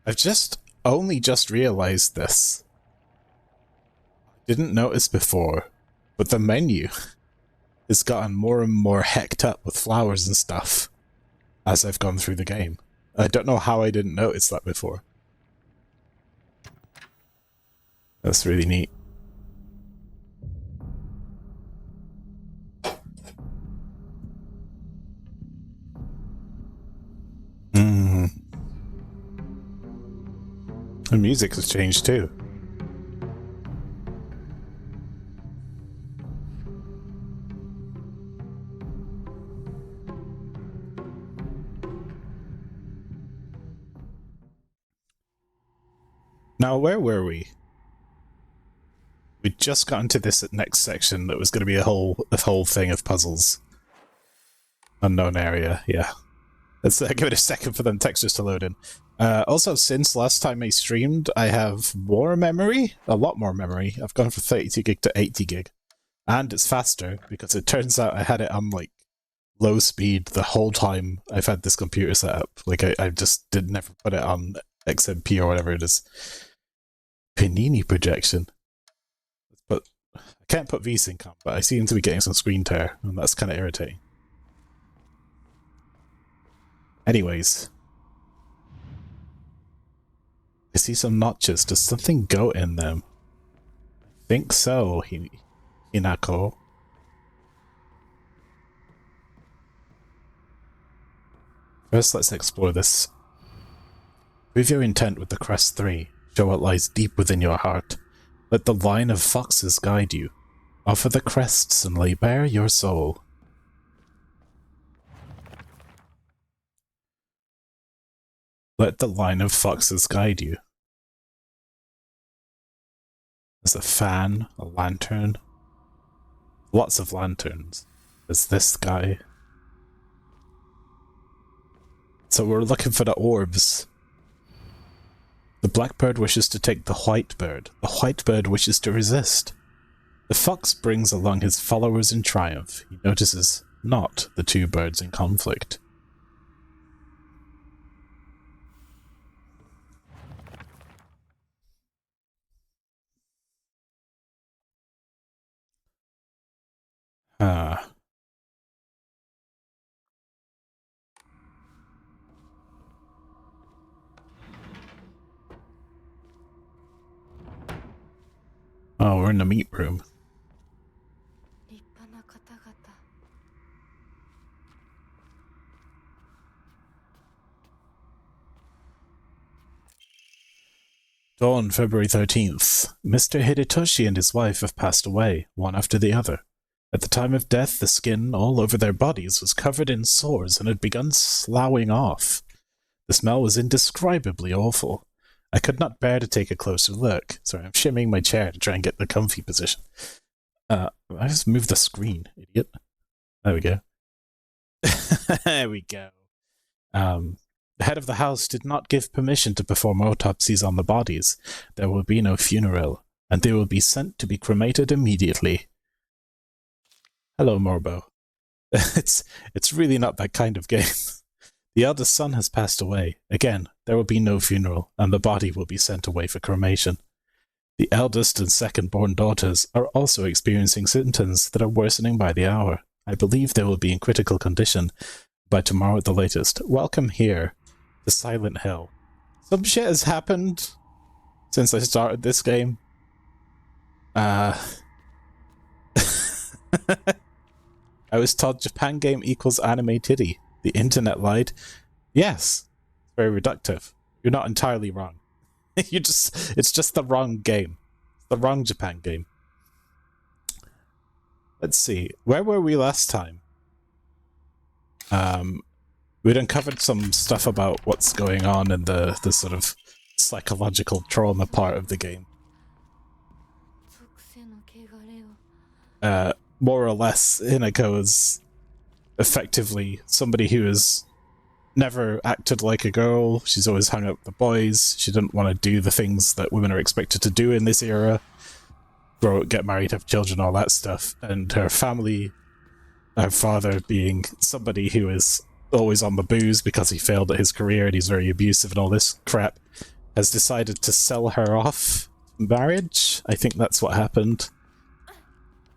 I've only just realized this. Didn't notice before, but the menu has gotten more and more hecked up with flowers and stuff as I've gone through the game. I don't know how I didn't notice that before. That's really neat. The music has changed too. Now, where were we? We just got into this next section that was going to be a whole thing of puzzles. Unknown area, yeah. Let's give it a second for them textures to load in. Also, since last time I streamed, I have more memory, a lot more memory. I've gone from 32 gig to 80 gig. And it's faster, because it turns out I had it on, like, low speed the whole time I've had this computer set up. Like, I just never put it on XMP or whatever it is. Panini projection. But I can't put VSync on, but I seem to be getting some screen tear, and that's kind of irritating. Anyways. I see some notches. Does something go in them? I think so, Hinako. First, let's explore this. Prove your intent with the Crest 3. Show what lies deep within your heart. Let the line of foxes guide you. Offer the crests and lay bare your soul. Let the line of foxes guide you. There's a fan, a lantern. Lots of lanterns. There's this guy. So we're looking for the orbs. The blackbird wishes to take the white bird. The white bird wishes to resist. The fox brings along his followers in triumph. He notices not the two birds in conflict. Oh, we're in the meat room. Dawn, February 13th. Mr. Hidetoshi and his wife have passed away, one after the other. At the time of death, the skin all over their bodies was covered in sores and had begun sloughing off. The smell was indescribably awful. I could not bear to take a closer look. Sorry, I'm shimmying my chair to try and get the comfy position. I just moved the screen, idiot. There we go. There we go. The head of the house did not give permission to perform autopsies on the bodies. There will be no funeral, and they will be sent to be cremated immediately. Hello, Morbo. It's really not that kind of game. The eldest son has passed away. Again, there will be no funeral, and the body will be sent away for cremation. The eldest and second-born daughters are also experiencing symptoms that are worsening by the hour. I believe they will be in critical condition by tomorrow at the latest. Welcome here to Silent Hill. Some shit has happened since I started this game. I was told Japan game equals anime titty. The internet lied. Yes. Very reductive. You're not entirely wrong. It's just the wrong game. It's the wrong Japan game. Let's see. Where were we last time? We'd uncovered some stuff about what's going on in the sort of psychological trauma part of the game. More or less, Hinako is effectively somebody who has never acted like a girl. She's always hung up with the boys. She didn't want to do the things that women are expected to do in this era. Grow up, get married, have children, all that stuff. And her family, her father being somebody who is always on the booze because he failed at his career and he's very abusive and all this crap, has decided to sell her off marriage. I think that's what happened.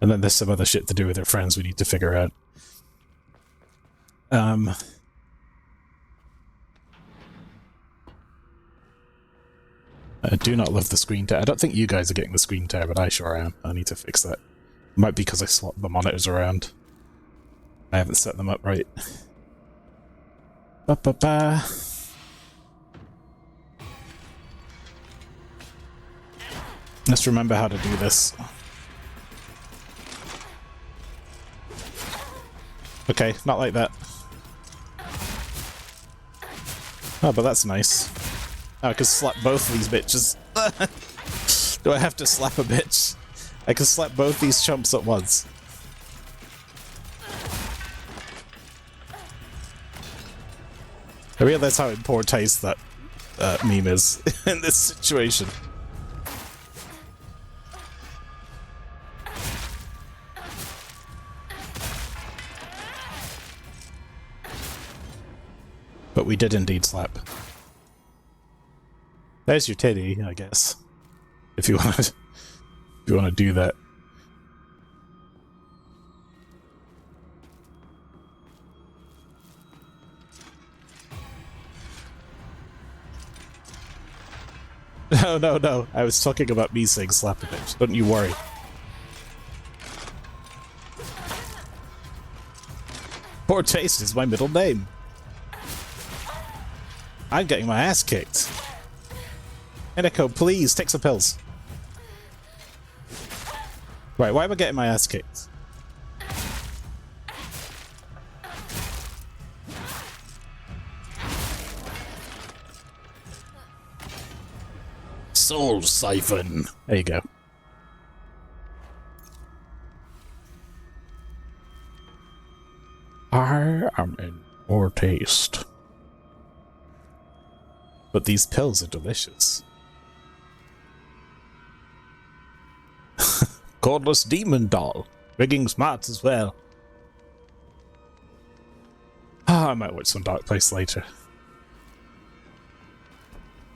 And then there's some other shit to do with her friends we need to figure out. I do not love the screen tear. I don't think you guys are getting the screen tear, but I sure am. I need to fix that. Might be because I swapped the monitors around. I haven't set them up right. Ba-ba-ba. Let's remember how to do this. Okay, not like that. Oh, but that's nice. Oh, I can slap both of these bitches. Do I have to slap a bitch? I can slap both these chumps at once. I realize how in poor taste that meme is in this situation. But we did indeed slap. There's your titty, I guess. If you want to do that. No, no, no. I was talking about me saying slap a bitch. Don't you worry. Poor taste is my middle name. I'm getting my ass kicked. Eneko, please, take some pills. Right, why am I getting my ass kicked? Soul Siphon. There you go. I am in poor taste. But these pills are delicious. Cordless Demon Doll. Rigging smarts as well. Ah, I might watch some Dark Place later.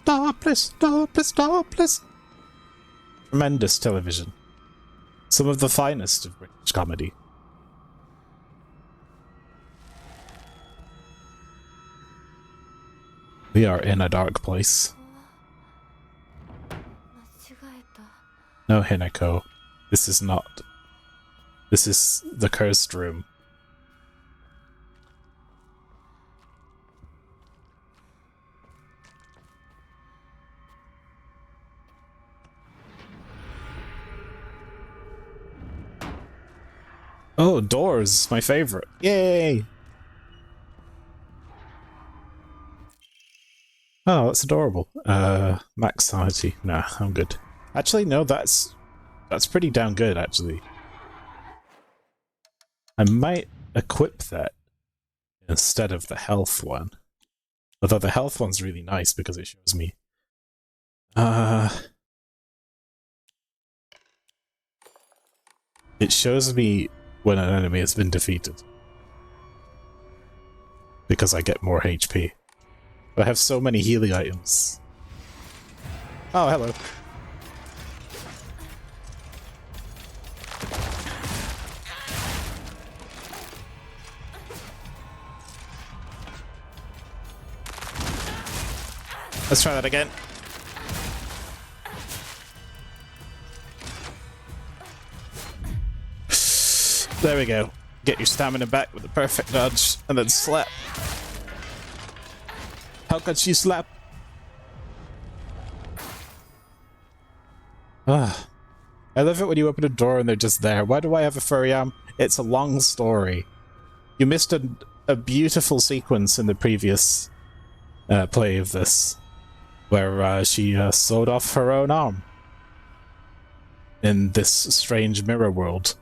Dark Place, Dark Place, Dark Place. Tremendous television. Some of the finest of British comedy. We are in a dark place. No, Hinako. This is not. This is the cursed room. Oh, doors! My favorite. Yay! Oh, that's adorable. Max sanity. Nah, I'm good. Actually, no, that's pretty damn good, actually. I might equip that instead of the health one. Although the health one's really nice because it shows me. It shows me when an enemy has been defeated. Because I get more HP. I have so many healing items. Oh, hello. Let's try that again. There we go. Get your stamina back with a perfect dodge, and then slap. How could she slap? Ah, I love it when you open a door and they're just there. Why do I have a furry arm? It's a long story. You missed a beautiful sequence in the previous play of this, where she sewed off her own arm in this strange mirror world,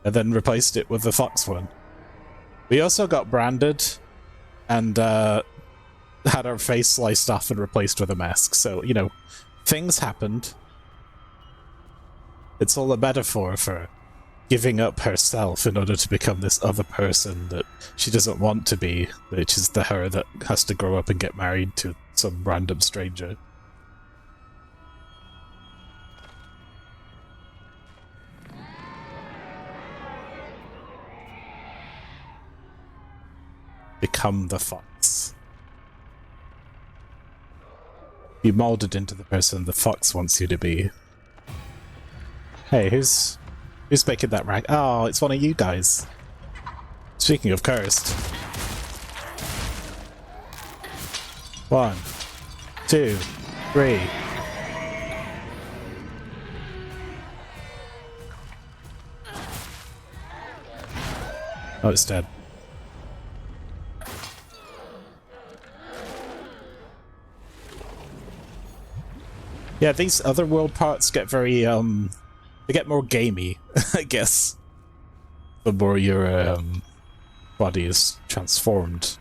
and then replaced it with the fox one. We also got branded and had our face sliced off and replaced with a mask. So, you know, things happened. It's all a metaphor for giving up herself in order to become this other person that she doesn't want to be, which is the her that has to grow up and get married to some random stranger. Become the fox. Be molded into the person the fox wants you to be. Hey, who's making that rank? Oh, it's one of you guys. Speaking of cursed. 1, 2, 3. Oh, it's dead. Yeah, these other world parts get very, they get more gamey, I guess. The more your, body is transformed.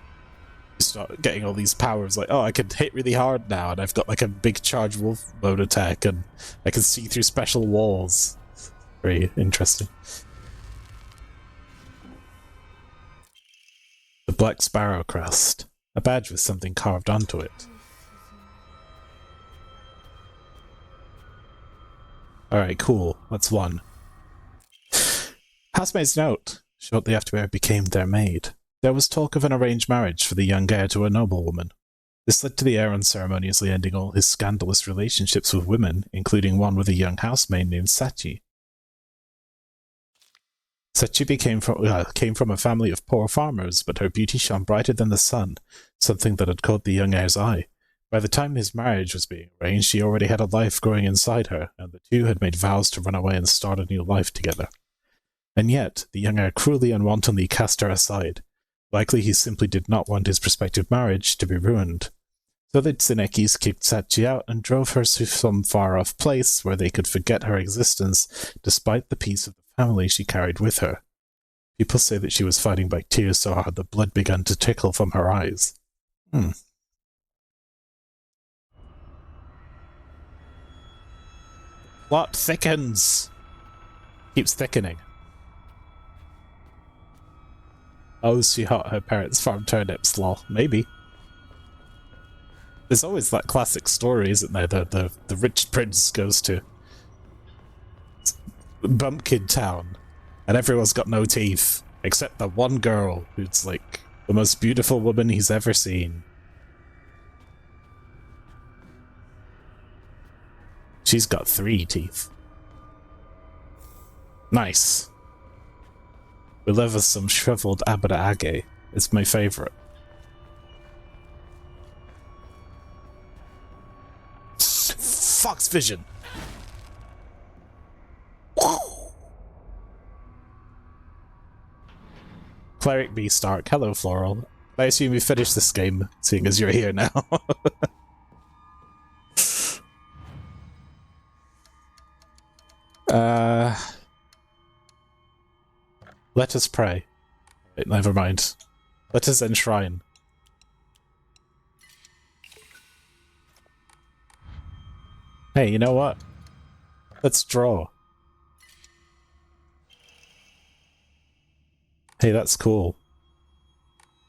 You start getting all these powers, like, oh, I can hit really hard now, and I've got, like, a big charge wolf mode attack, and I can see through special walls. Very interesting. The Black Sparrow crest. A badge with something carved onto it. Alright, cool. That's one. Housemaid's note. Shortly after I became their maid, there was talk of an arranged marriage for the young heir to a noblewoman. This led to the heir unceremoniously ending all his scandalous relationships with women, including one with a young housemaid named Sachi. Sachi came from a family of poor farmers, but her beauty shone brighter than the sun, something that had caught the young heir's eye. By the time his marriage was being arranged, she already had a life growing inside her, and the two had made vows to run away and start a new life together. And yet, the young heir cruelly and wantonly cast her aside. Likely he simply did not want his prospective marriage to be ruined. So the Tsinekis kicked Sachi out and drove her to some far-off place where they could forget her existence, despite the peace of the family she carried with her. People say that she was fighting back tears so hard the blood began to trickle from her eyes. Plot thickens. Keeps thickening. Oh, she hot her parents farm turnips, lol. Maybe. There's always that classic story, isn't there? The rich prince goes to Bumpkin Town, and everyone's got no teeth, except the one girl who's like the most beautiful woman he's ever seen. She's got 3 teeth. Nice. We love us some shriveled Abada Age. It's my favorite. Fox vision. Cleric B Stark. Hello, Floral. I assume you finished this game, seeing as you're here now. Let us pray. Wait, never mind. Let us enshrine. Hey, you know what? Let's draw. Hey, that's cool.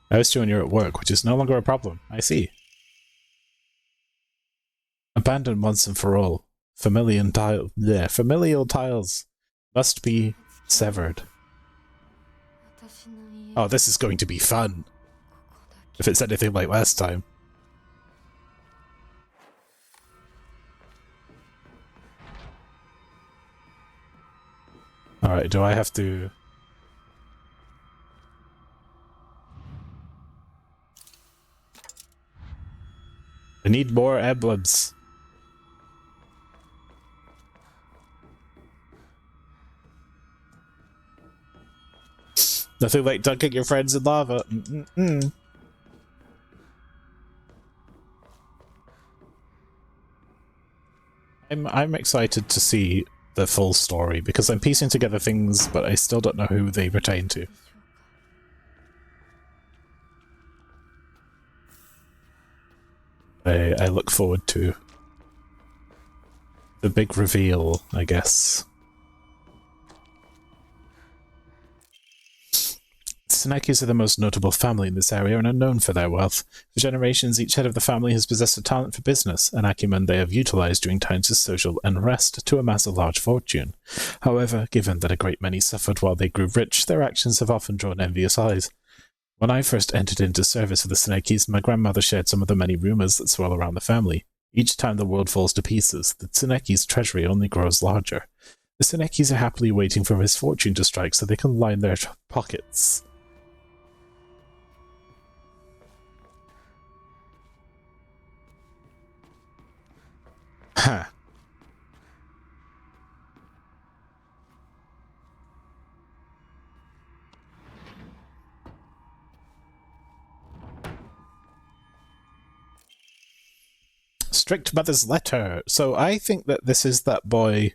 I was doing you're at work, which is no longer a problem. I see. Abandoned once and for all. Familial tiles must be severed. Oh, this is going to be fun. If it's anything like last time. Alright, do I have to... I need more emblems. Nothing like dunking your friends in lava. I'm excited to see the full story because I'm piecing together things, but I still don't know who they pertain to. I look forward to the big reveal, I guess. Senekis are the most notable family in this area and are known for their wealth. For generations, each head of the family has possessed a talent for business, an acumen they have utilized during times of social unrest to amass a large fortune. However, given that a great many suffered while they grew rich, their actions have often drawn envious eyes. When I first entered into service with the Senekis, my grandmother shared some of the many rumors that swirl around the family. Each time the world falls to pieces, the Senekis' treasury only grows larger. The Senekis are happily waiting for misfortune to strike so they can line their pockets. Huh. Strict mother's letter. So I think that this is that boy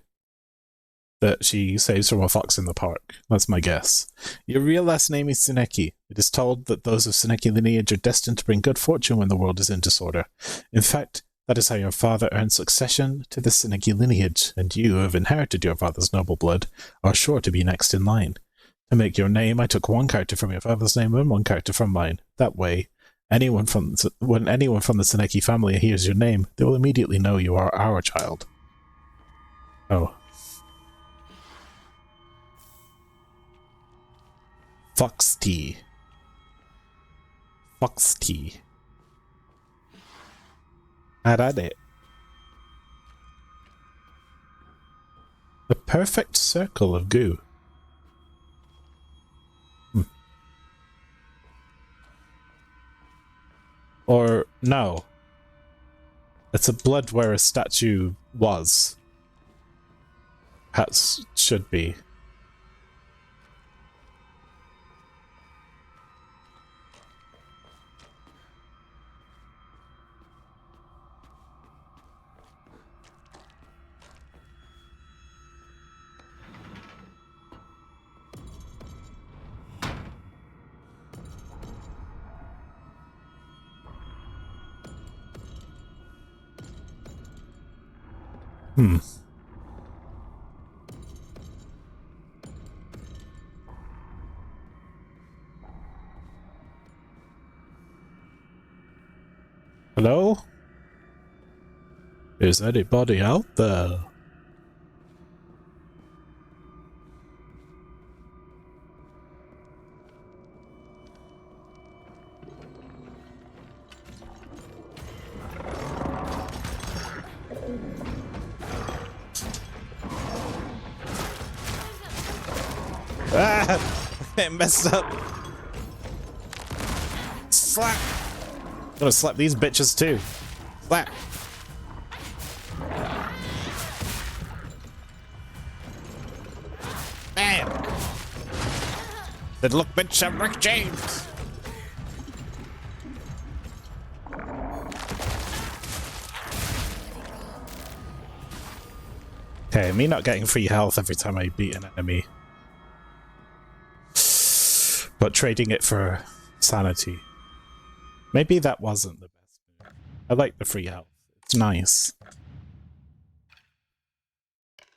that she saves from a fox in the park. That's my guess. Your real last name is Seneki. It is told that those of Seneki lineage are destined to bring good fortune when the world is in disorder. In fact, that is how your father earned succession to the Seneki lineage, and you, who have inherited your father's noble blood, are sure to be next in line. To make your name, I took one character from your father's name and one character from mine. That way, when anyone from the Seneki family hears your name, they will immediately know you are our child. Oh. Fox tea. Fox tea. Had at it. The perfect circle of goo. Or, no. It's a blood where a statue was. Perhaps should be. Hello? Is anybody out there? Ah! It messed up. Slap! I'm gonna slap these bitches too. Slap! Bam! Said, look, bitch, I'm Rick James! Okay, me not getting free health every time I beat an enemy. But trading it for sanity. Maybe that wasn't the best move. I like the free health. It's nice.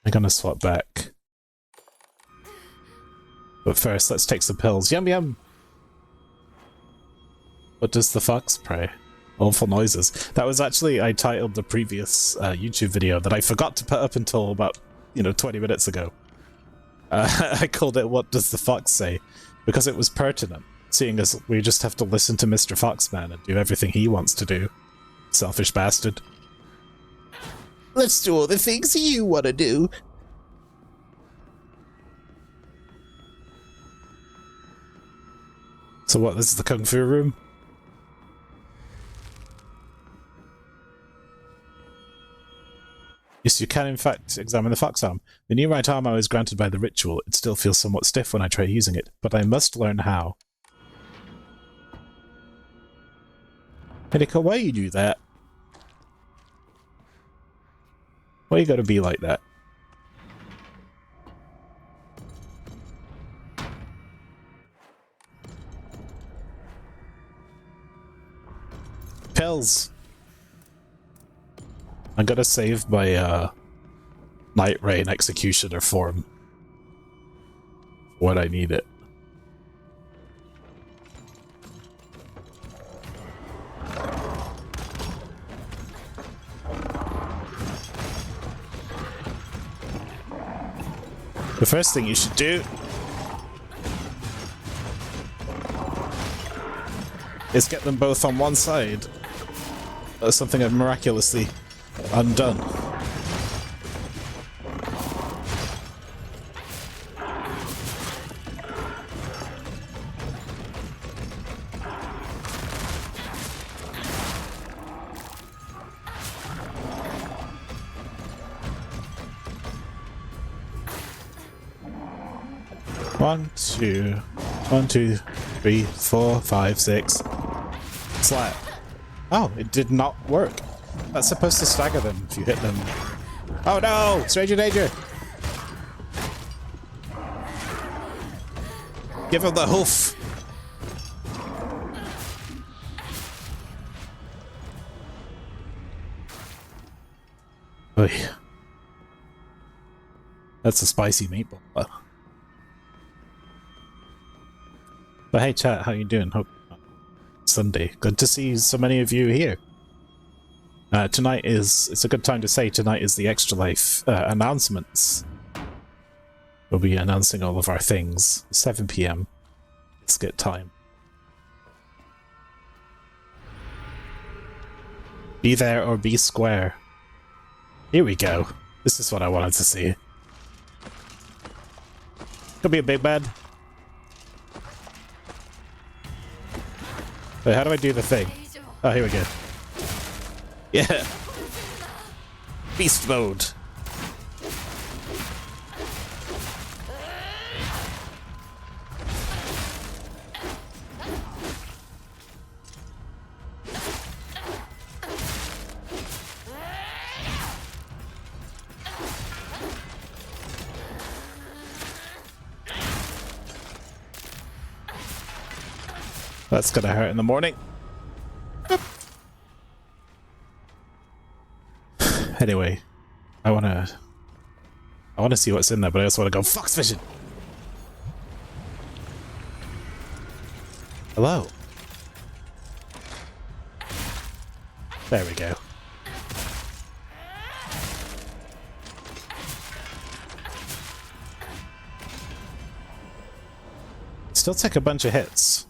I'm gonna swap back. But first, let's take some pills. Yum yum! What does the fox pray? Awful noises. That was actually, I titled the previous YouTube video that I forgot to put up until about, 20 minutes ago. I called it What Does the Fox Say? Because it was pertinent, seeing as we just have to listen to Mr. Foxman and do everything he wants to do. Selfish bastard. Let's do all the things you want to do. So what, this is the Kung Fu room? Yes, you can in fact examine the fox arm. The new right arm I was granted by the ritual. It still feels somewhat stiff when I try using it, but I must learn how. Hideko, why you do that? Why you gotta be like that? Pills! I'm gonna save my Night Rain Executioner form when I need it. The first thing you should do is get them both on one side. Something I've miraculously undone. One, two, 3, 4, 5, 6. Slap. Oh, it did not work. That's supposed to stagger them if you hit them. Oh no! Stranger danger! Give him the hoof! Oy. That's a spicy meatball. But hey chat, how you doing? Hope Sunday. Good to see so many of you here. Tonight it's a good time to say tonight is the Extra Life announcements. We'll be announcing all of our things. 7 PM. It's good time. Be there or be square. Here we go. This is what I wanted to see. Could be a big bad. Wait, how do I do the thing? Oh, here we go. Yeah. Beast mode. That's gonna hurt in the morning. Anyway, I wanna see what's in there, but I also wanna go fox fishing. Hello. There we go. Still take a bunch of hits.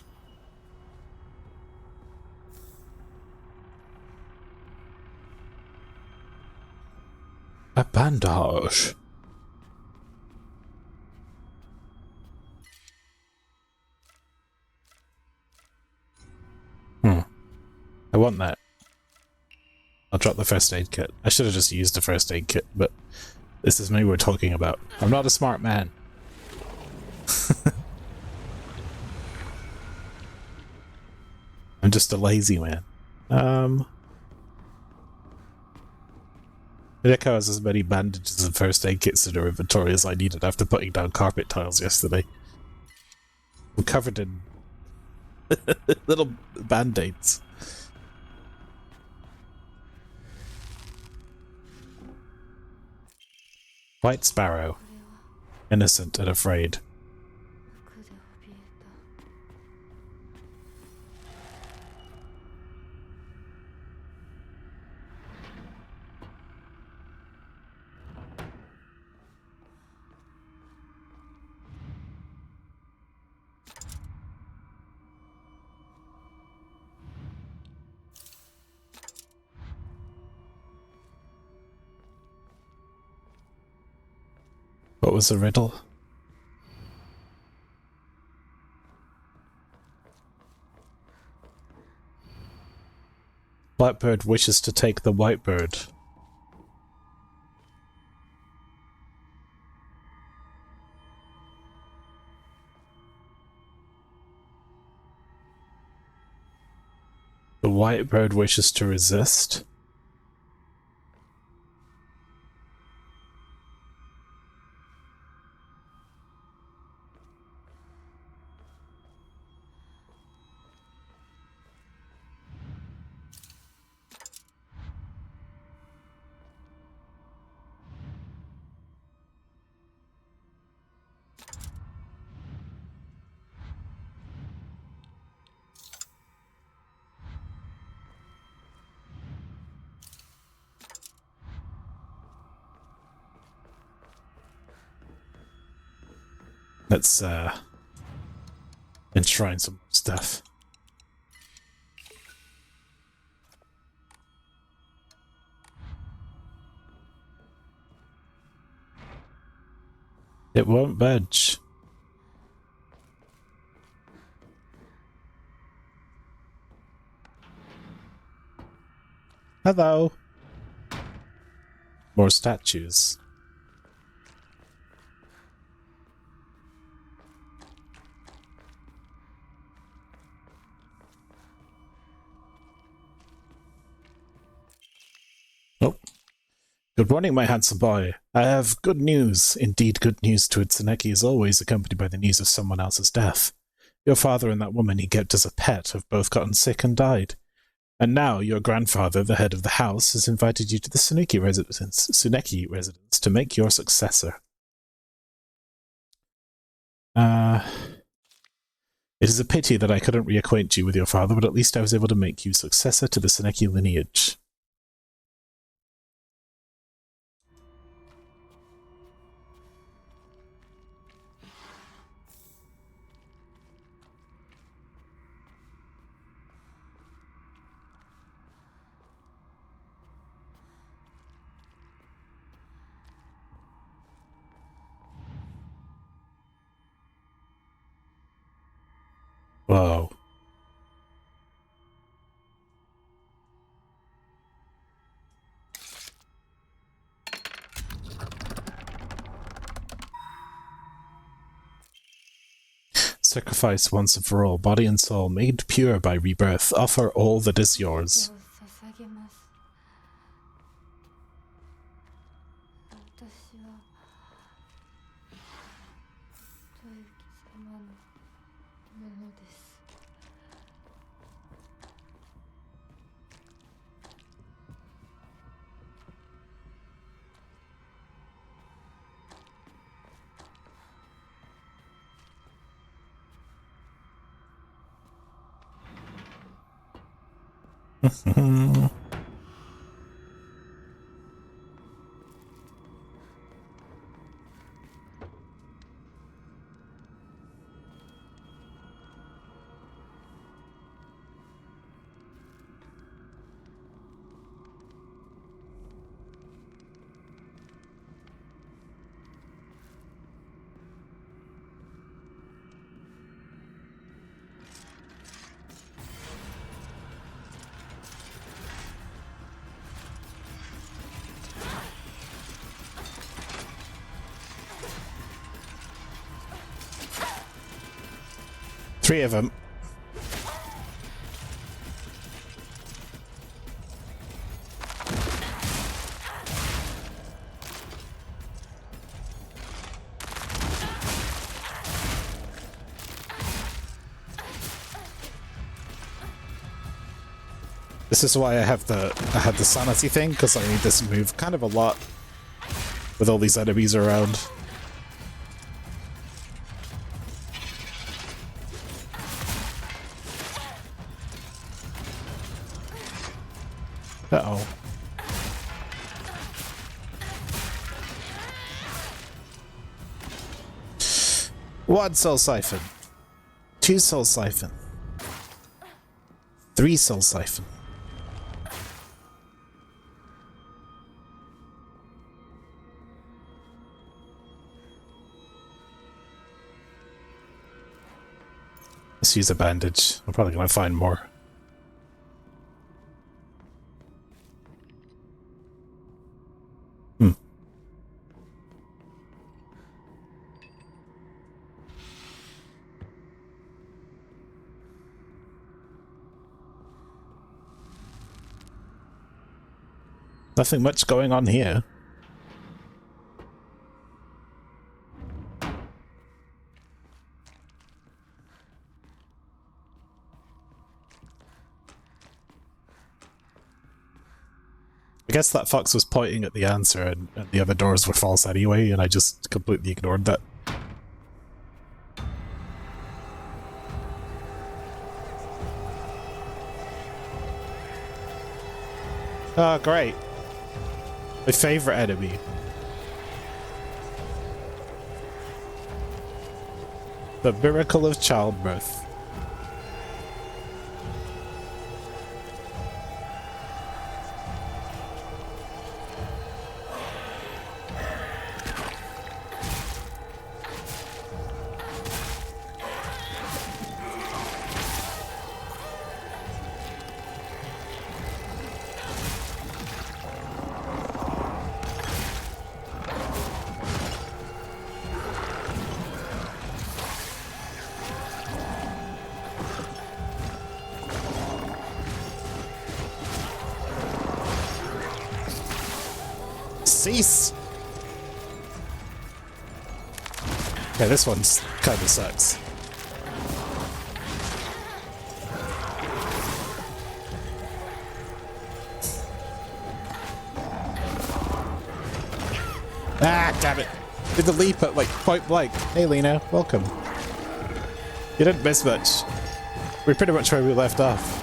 A bandage. I want that. I'll drop the first aid kit. I should have just used the first aid kit, but this is me we're talking about. I'm not a smart man. I'm just a lazy man. Hideko has as many bandages and first aid kits in her inventory as I needed after putting down carpet tiles yesterday. I'm covered in little band-aids. White Sparrow. Innocent and afraid. What was the riddle? Blackbird wishes to take the white bird. The white bird wishes to resist. Let's enshrine some stuff. It won't budge. Hello. More statues. Oh. Good morning, my handsome boy. I have good news. Indeed, good news to Tsuneki is always accompanied by the news of someone else's death. Your father and that woman he kept as a pet have both gotten sick and died. And now your grandfather, the head of the house, has invited you to the Tsuneki residence to make your successor. It is a pity that I couldn't reacquaint you with your father, but at least I was able to make you successor to the Tsuneki lineage. Whoa. Sacrifice once and for all, body and soul, made pure by rebirth. Offer all that is yours. Three of them. This is why I had the sanity thing, because I need this move kind of a lot with all these enemies around. Uh-oh. One soul siphon. 2 soul siphon. 3 soul siphon. Let's use a bandage. I'm probably gonna find more. Nothing much going on here. I guess that fox was pointing at the answer and the other doors were false anyway, and I just completely ignored that. Oh, great. My favorite enemy. The miracle of childbirth. Cease! Yeah, this one's kind of sucks. Ah, damn it! Did the leap at like point blank. Hey Lena, welcome. You didn't miss much. We're pretty much where we left off.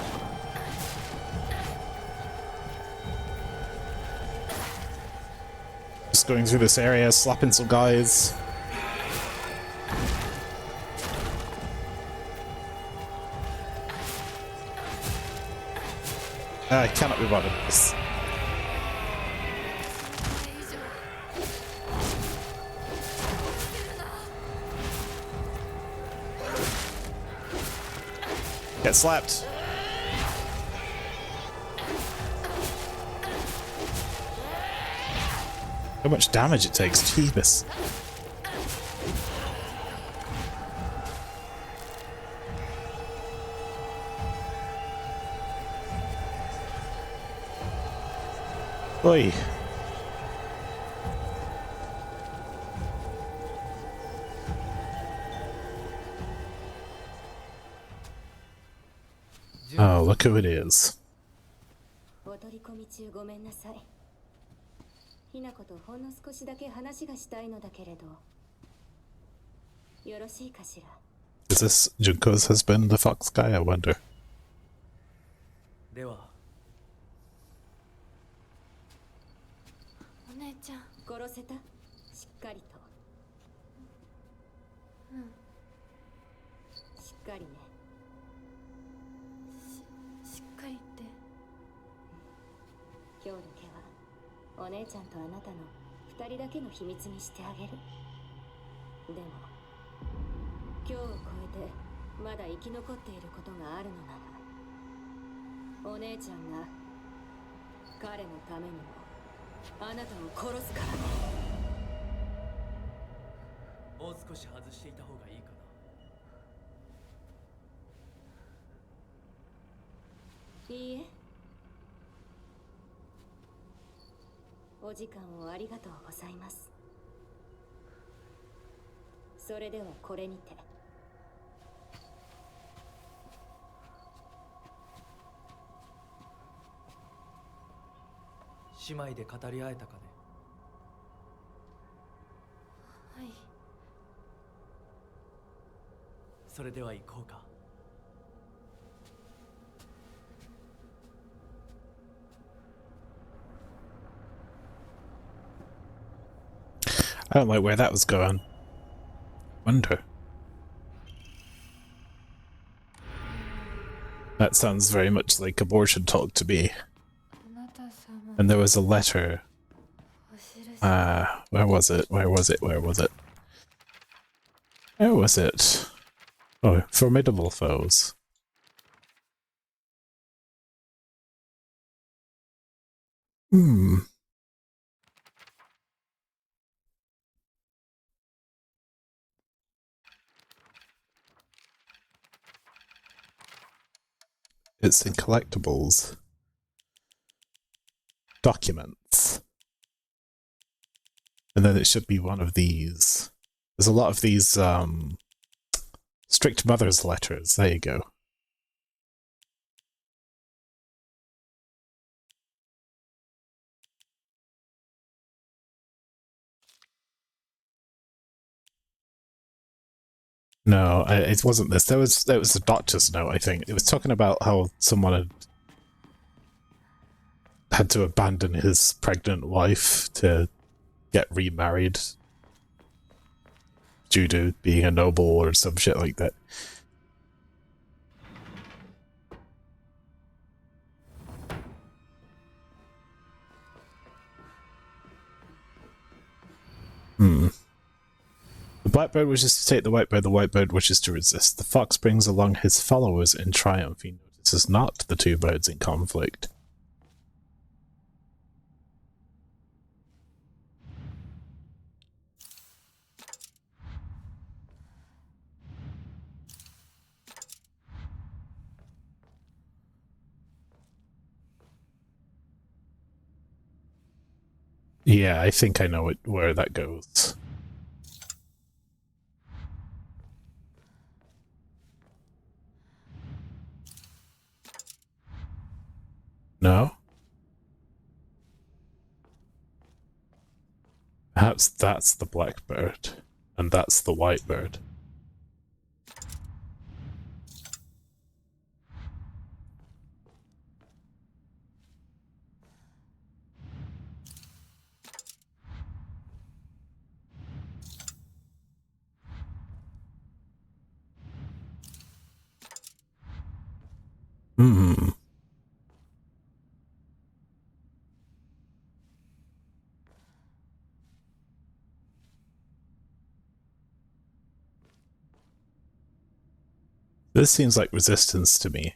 Just going through this area, slapping some guys. I cannot be bothered with this. Get slapped. How much damage it takes, Jeebus. Oi. Oh, look who it is. ひなことほんの少しだけ話がしたいのだけれど、よろしいかしら? Is this Junko's husband, the fox guy? I wonder. では、お姉ちゃん、殺せた？しっかりと。うん。しっかりね。しっかりって。今日だけは。お姉ちゃんとあなたの二人だけの秘密にしてあげる。でも今日を超えてまだ生き残っていることがあるのなら、お姉ちゃんが彼のためにもあなたを殺すからね。もう少し外していた方がいいかな。いいえ。お時間をありがとうございます。それではこれにて。姉妹で語り合えたかね。はい。それでは行こうか。I don't like where that was going. Wonder. That sounds very much like abortion talk to me. And there was a letter. Where was it? Where was it? Where was it? Where was it? Oh, formidable foes. Hmm. It's in collectibles. Documents. And then it should be one of these. There's a lot of these, strict mother's letters. There you go. No, it wasn't this. That was the doctor's note, I think. It was talking about how someone had to abandon his pregnant wife to get remarried. due to being a noble or some shit like that. The blackbird wishes to take the whitebird wishes to resist. The fox brings along his followers in triumph. He notices not the two birds in conflict. Yeah, I think I know where that goes. No? Perhaps that's the blackbird, and that's the whitebird. Hmm. This seems like resistance to me.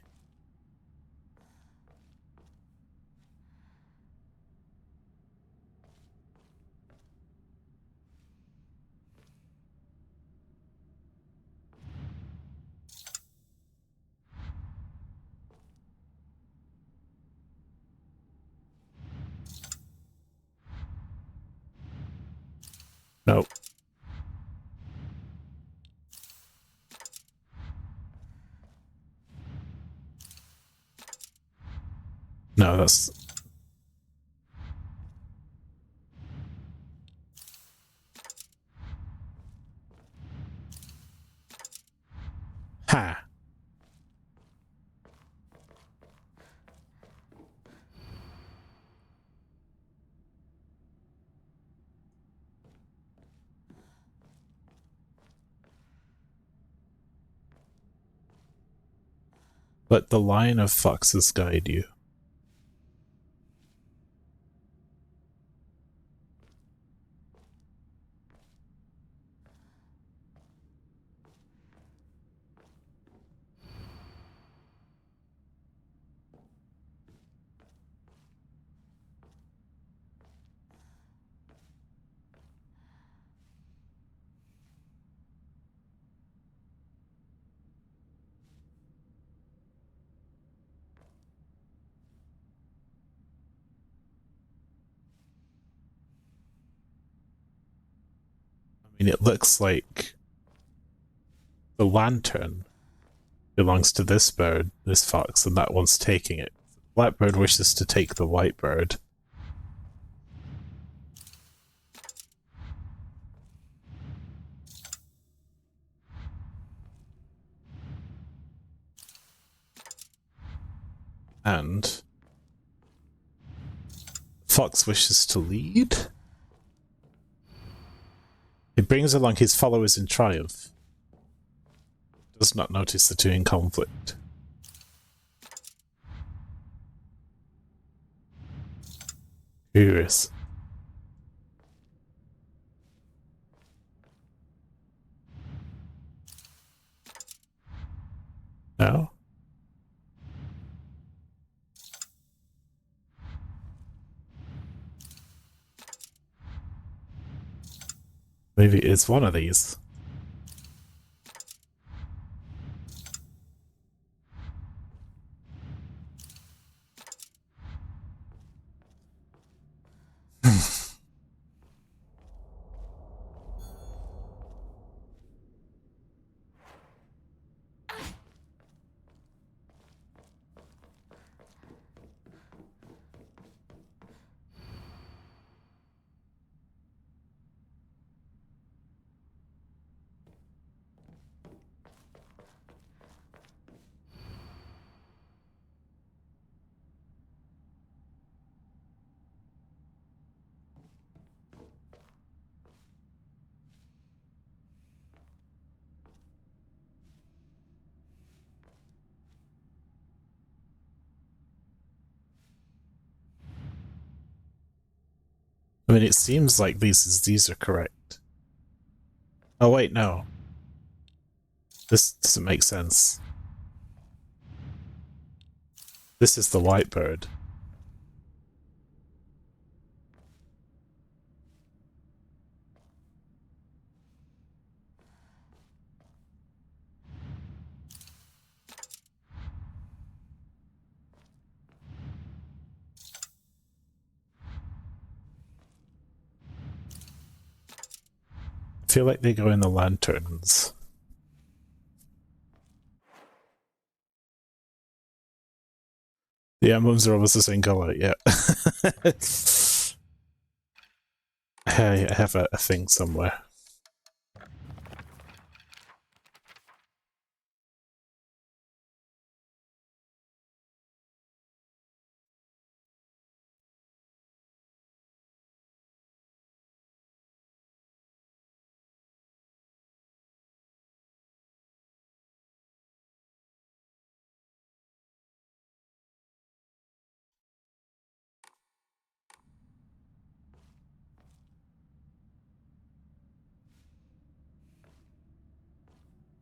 Nope. No, that's... Ha! Let the line of foxes guide you. I mean, it looks like the lantern belongs to this bird, this fox, and that one's taking it. Blackbird wishes to take the whitebird. And fox wishes to lead. He brings along his followers in triumph. Does not notice the two in conflict. Curious. No? Maybe it's one of these. I mean, it seems like these are correct. Oh wait, no. This doesn't make sense. This is the white bird. I feel like they go in the lanterns. The emblems are almost the same color, yeah. I have a thing somewhere.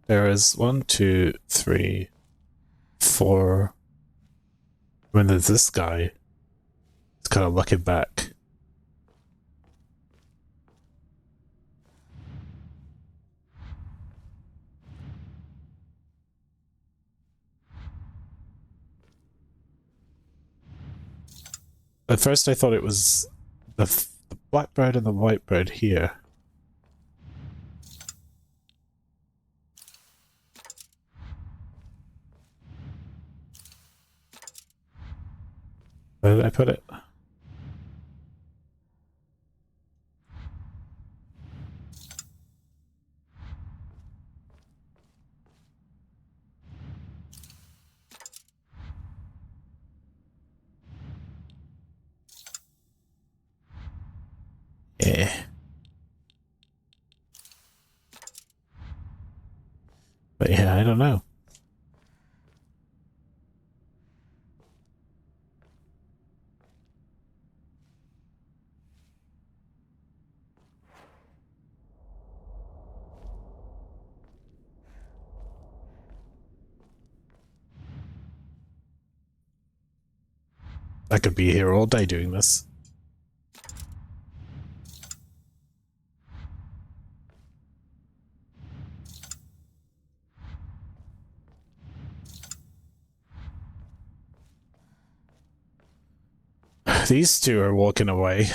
There is 1, 2, 3, 4. I mean, there's this guy. He's kind of looking back. At first I thought it was the blackbird and the whitebird here. Where did I put it? Yeah. But yeah, I don't know. I could be here all day doing this. These two are walking away.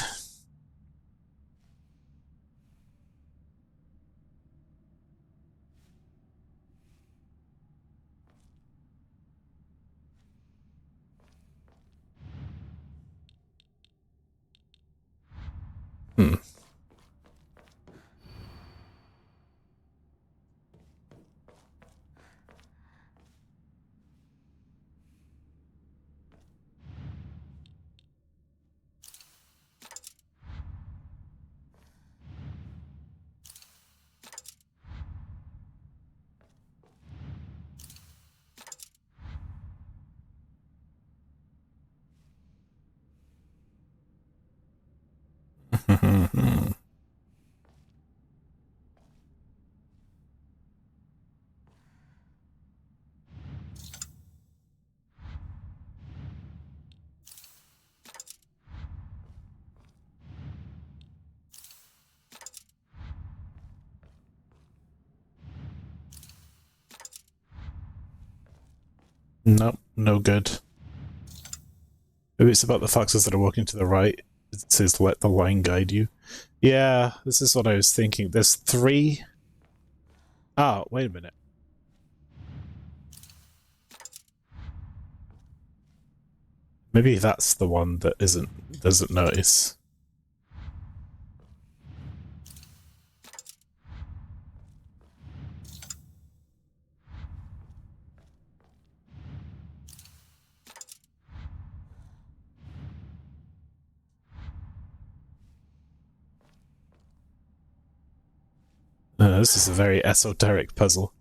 Hmm. Nope, no good. Maybe it's about the foxes that are walking to the right. It says, let the line guide you. Yeah, this is what I was thinking. There's 3. Oh, wait a minute. Maybe that's the one that doesn't notice. This is a very esoteric puzzle.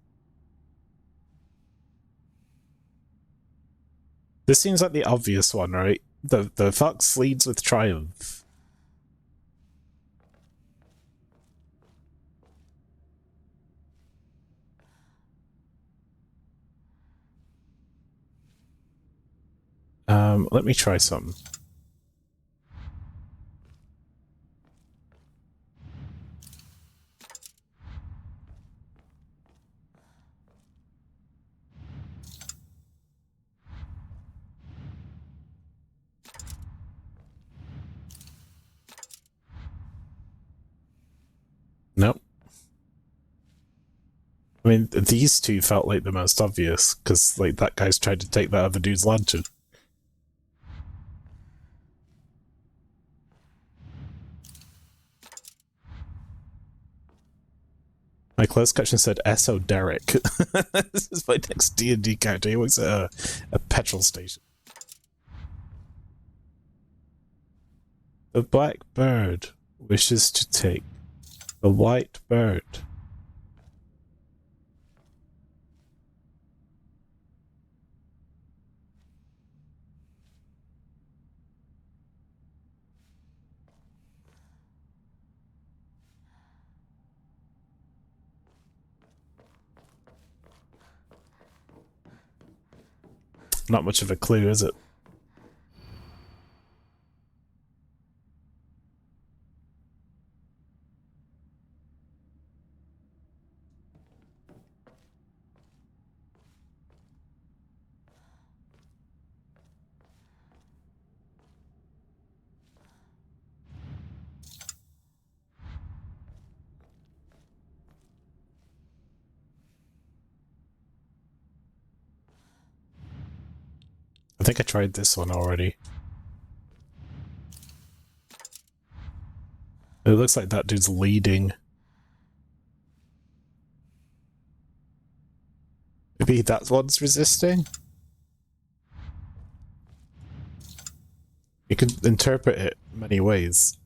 This seems like the obvious one, right? The fox leads with triumph. Let me try something. Nope. I mean, these two felt like the most obvious, because, like, that guy's tried to take that other dude's lantern. My closed caption said esoteric. This is my next D&D character. He works at a petrol station. The black bird wishes to take the white bird. Not much of a clue, is it? I think I tried this one already. It looks like that dude's leading. Maybe that one's resisting? You can interpret it many ways.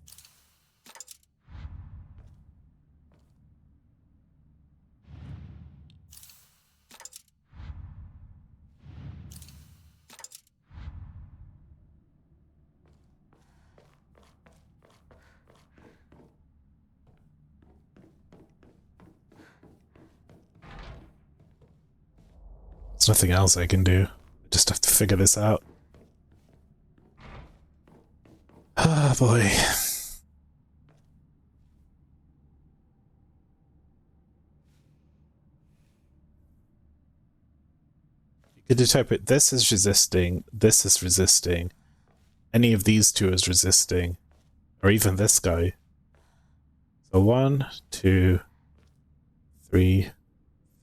There's nothing else I can do. I just have to figure this out. Ah, boy. You could interpret this as resisting, this is resisting, any of these two is resisting, or even this guy. So 1, 2, 3,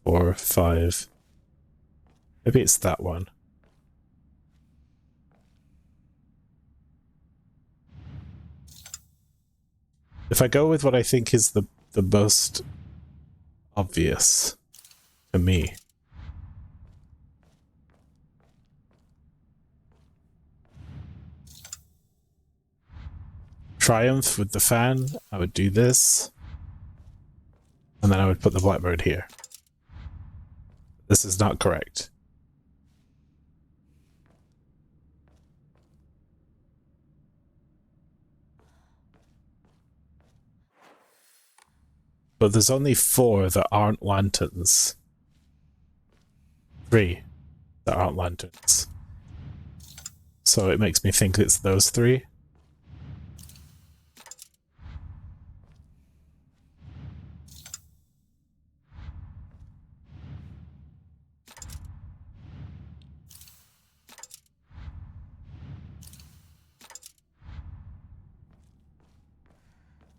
4, 5. Maybe it's that one. If I go with what I think is the most obvious to me. Triumph with the fan, I would do this. And then I would put the blackbird here. This is not correct. But there's only 4 that aren't lanterns. 3 that aren't lanterns. So it makes me think it's those 3.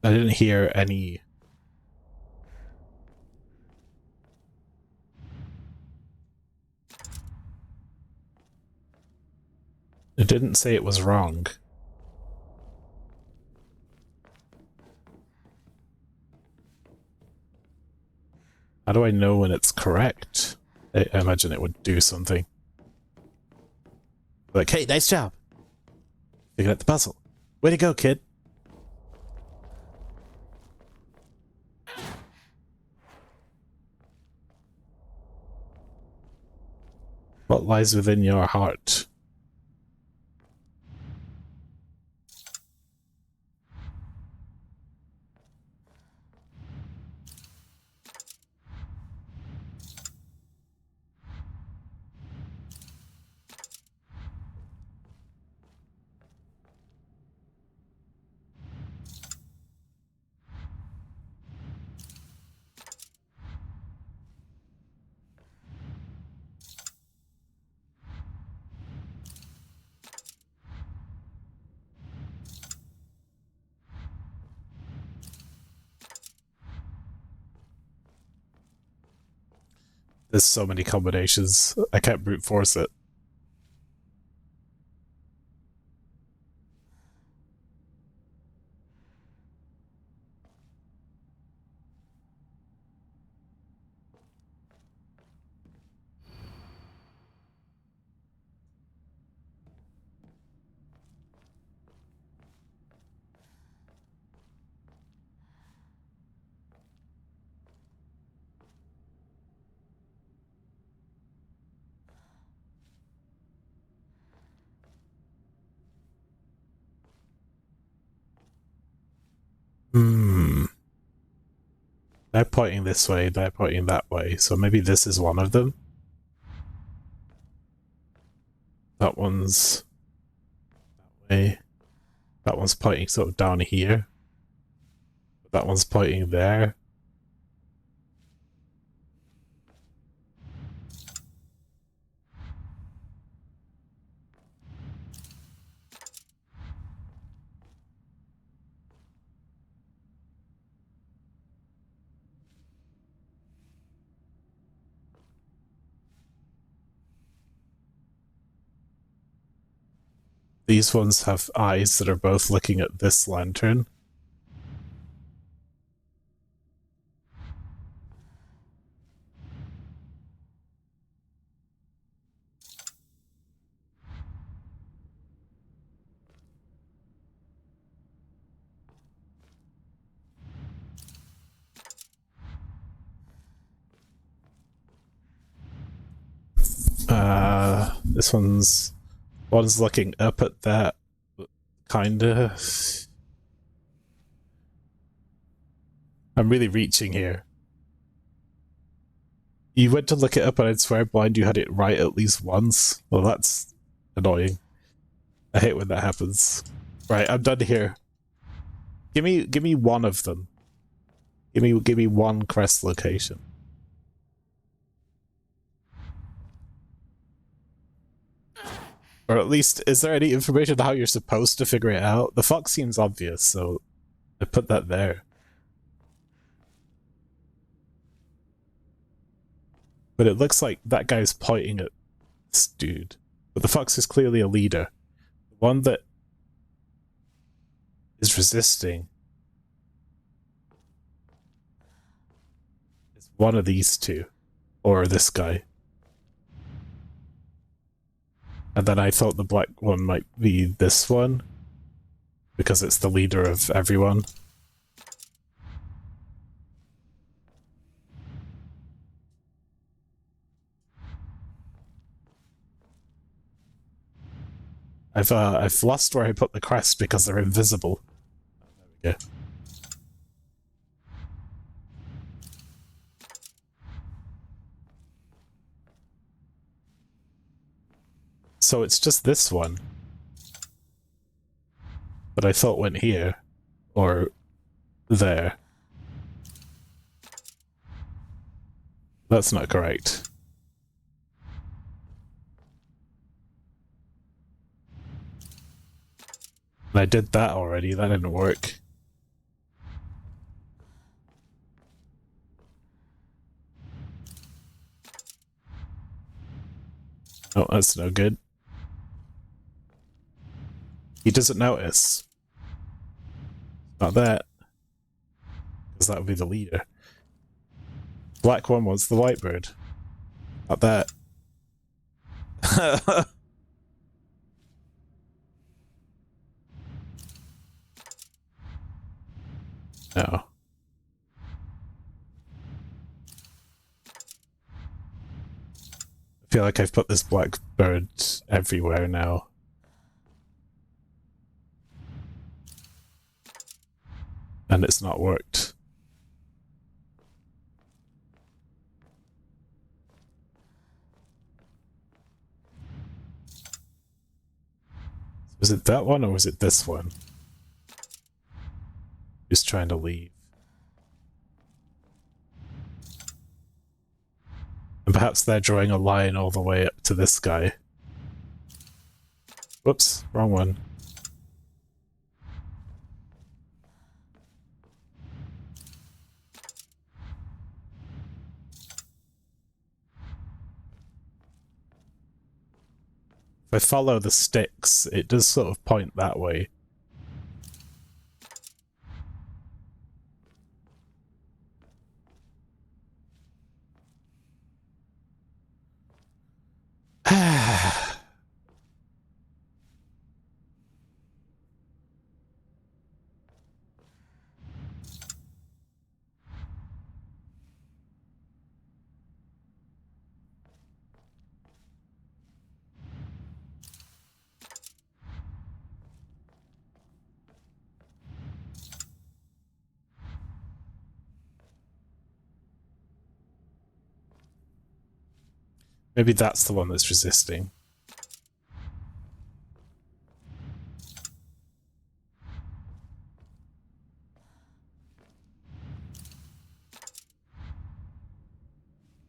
I didn't hear any... It didn't say it was wrong. How do I know when it's correct? I imagine it would do something. Like, hey, nice job! Figured out the puzzle. Way to go, kid! What lies within your heart? There's so many combinations. I can't brute force it. They're pointing this way, they're pointing that way, so maybe this is one of them. That one's that way. That one's pointing sort of down here. That one's pointing there. These ones have eyes that are both looking at this lantern. This one's looking up at that, kinda. I'm really reaching here. You went to look it up and I'd swear blind you had it right at least once. Well, that's annoying. I hate when that happens. Right, I'm done here. Give me one of them. Give me one crest location. Or at least, is there any information on how you're supposed to figure it out? The fox seems obvious, so I put that there. But it looks like that guy's pointing at this dude. But the fox is clearly a leader. The one that is resisting is one of these two. Or this guy. And then I thought the black one might be this one, because it's the leader of everyone. I've lost where I put the crest because they're invisible. There we go. So it's just this one. But I thought went here. Or there. That's not correct. And I did that already, that didn't work. Oh, that's no good. He doesn't notice. Not that. Because that would be the leader. Black one wants the white bird. Not that. No. I feel like I've put this black bird everywhere now. And it's not worked. Was it that one or was it this one? Just trying to leave. And perhaps they're drawing a line all the way up to this guy. Whoops, wrong one. If I follow the sticks, it does sort of point that way. Maybe that's the one that's resisting.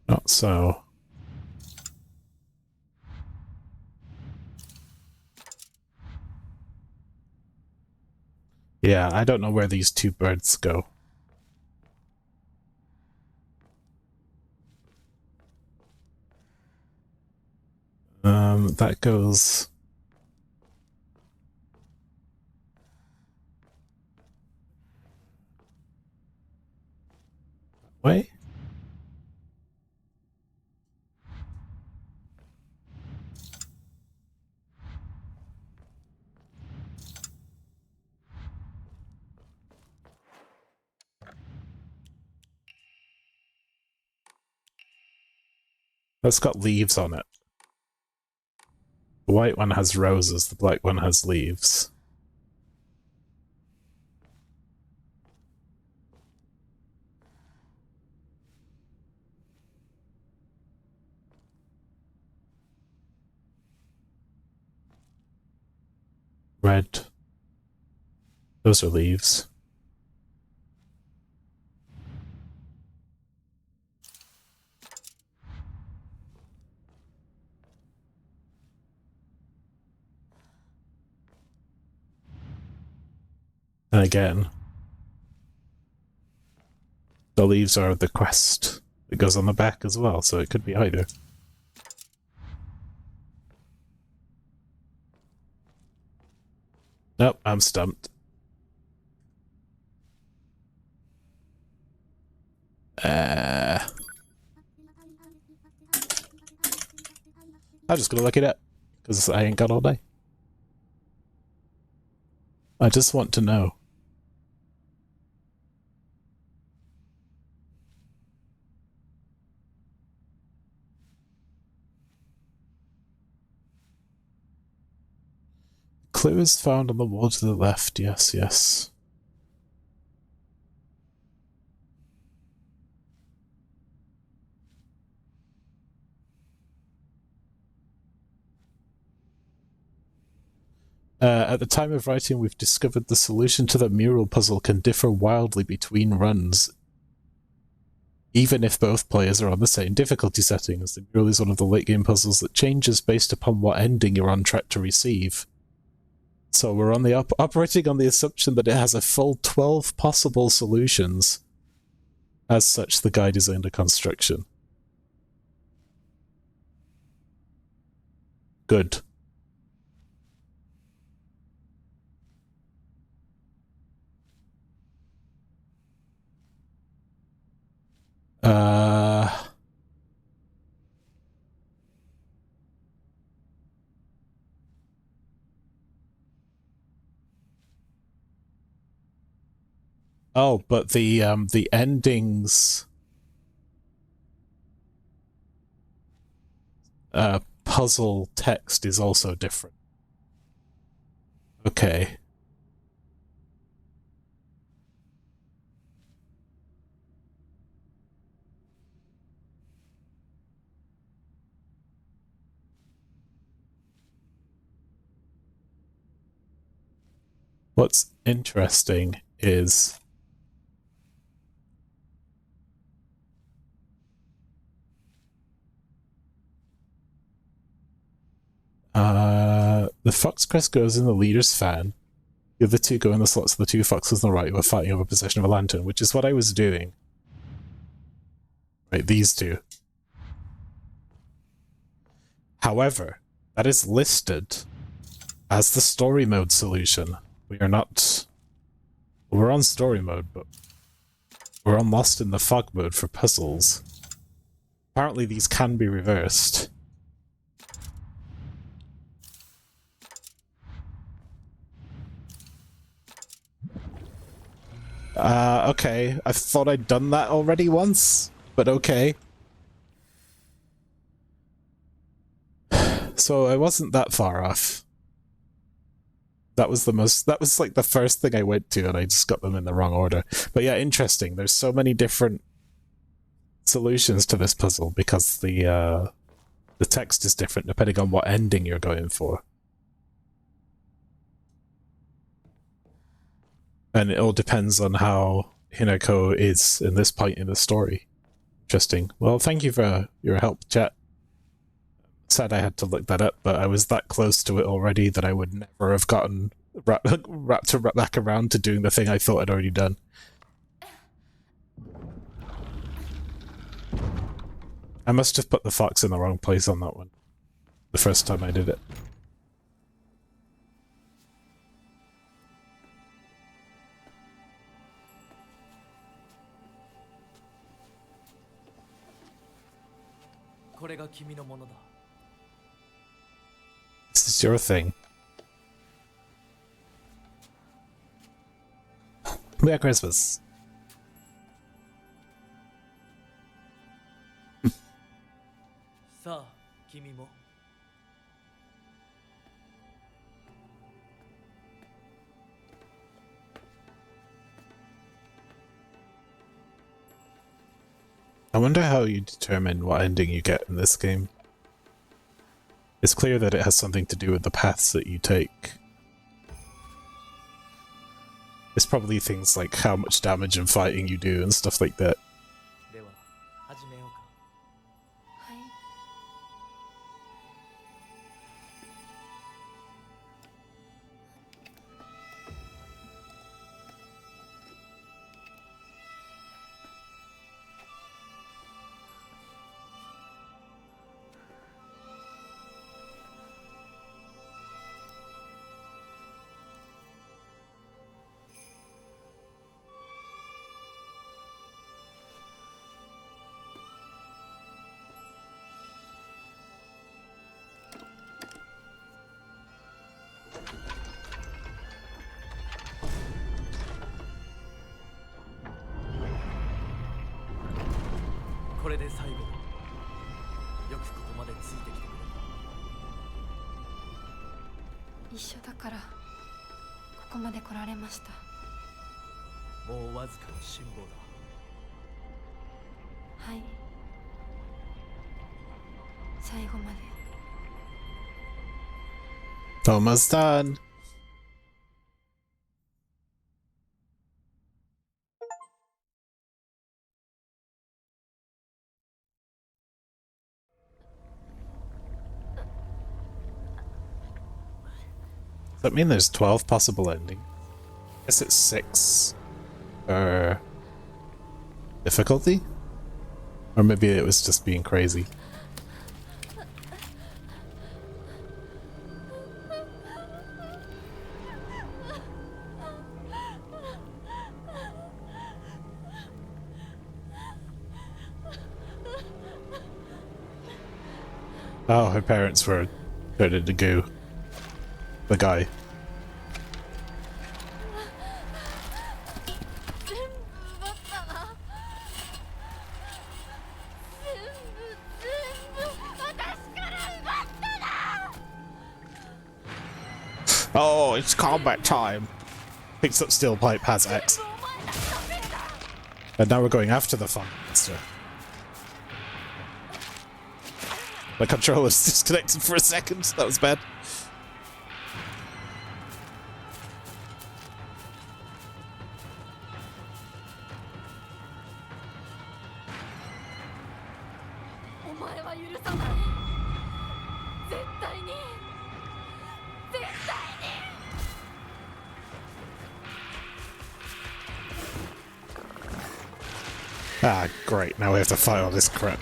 Not so. Yeah, I don't know where these two birds go. That goes... that way? That's got leaves on it. The white one has roses, the black one has leaves. Red. Those are leaves. And again, the leaves are the quest. It goes on the back as well, so it could be either. Nope, I'm stumped. I'm just gonna look it up, because I ain't got all day. I just want to know. Clue is found on the wall to the left, yes, yes. At the time of writing, we've discovered the solution to the mural puzzle can differ wildly between runs, even if both players are on the same difficulty setting, as the mural is one of the late-game puzzles that changes based upon what ending you're on track to receive. So we're on the operating on the assumption that it has a full 12 possible solutions. As such, the guide is under construction. Good. Oh, but the endings puzzle text is also different. Okay. What's interesting is the fox crest goes in the leader's fan. The other two go in the slots of the two foxes on the right who are fighting over possession of a lantern, which is what I was doing. Right, these two. However, That is listed as the story mode solution. We are not... We're on story mode, but we're on Lost in the Fog mode for puzzles. Apparently these can be reversed. Okay. I thought I'd done that already once, but okay. So I wasn't that far off. That was like the first thing I went to, and I just got them in the wrong order. But yeah, interesting. There's so many different solutions to this puzzle because the text is different depending on what ending you're going for. And it all depends on how Hinako is in this point in the story. Interesting. Well, thank you for your help, chat. Sad I had to look that up, but I was that close to it already that I would never have gotten wrapped back around to doing the thing I thought I'd already done. I must have put the fox in the wrong place on that one the first time I did it. This is your thing. Merry Christmas. I wonder how you determine what ending you get in this game. It's clear that it has something to do with the paths that you take. It's probably things like how much damage and fighting you do and stuff like that. Almost done. Does that mean there's 12 possible endings? I guess it's 6 per difficulty? Or maybe it was just being crazy. Oh, her parents were turned into goo. The guy. Oh, it's combat time. Picks up steel pipe, has X. And now we're going after the fun monster. My controller's disconnected for a second. That was bad. Ah, great. Now we have to fight all this crap.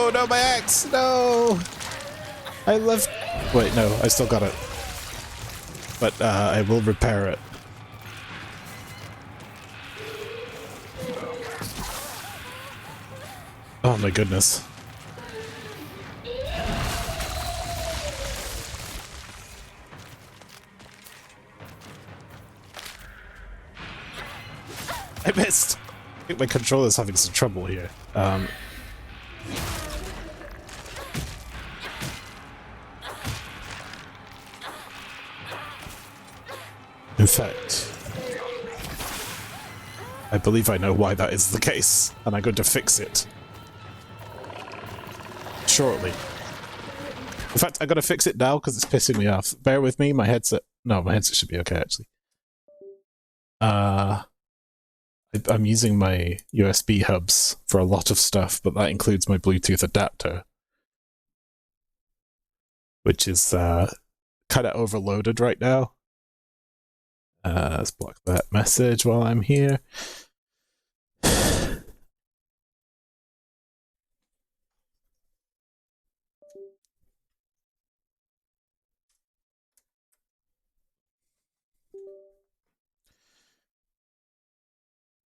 No, no, my axe! No! I left... Wait, no, I still got it. But, I will repair it. Oh my goodness. I missed! I think my controller's having some trouble here. In fact, I believe I know why that is the case, and I'm going to fix it. Shortly. In fact, I'm going to fix it now because it's pissing me off. Bear with me, my headset... No, my headset should be okay, actually. I'm using my USB hubs for a lot of stuff, but that includes my Bluetooth adapter, which is kind of overloaded right now. Let's block that message while I'm here.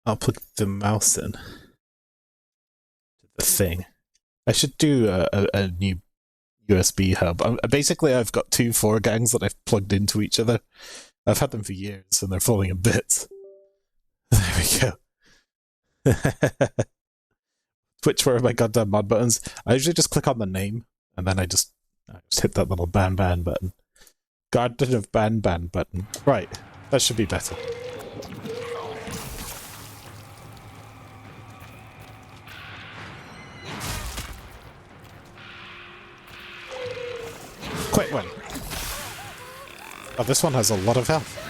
I'll plug the mouse in to the thing. I should do a new USB hub. Basically, I've got two 4-gangs that I've plugged into each other. I've had them for years, and they're falling in bits. There we go. Twitch, where are my goddamn mod buttons? I usually just click on the name, and then I just hit that little ban button. Garden of ban button. Right, that should be better. Quick one. Oh, this one has a lot of health.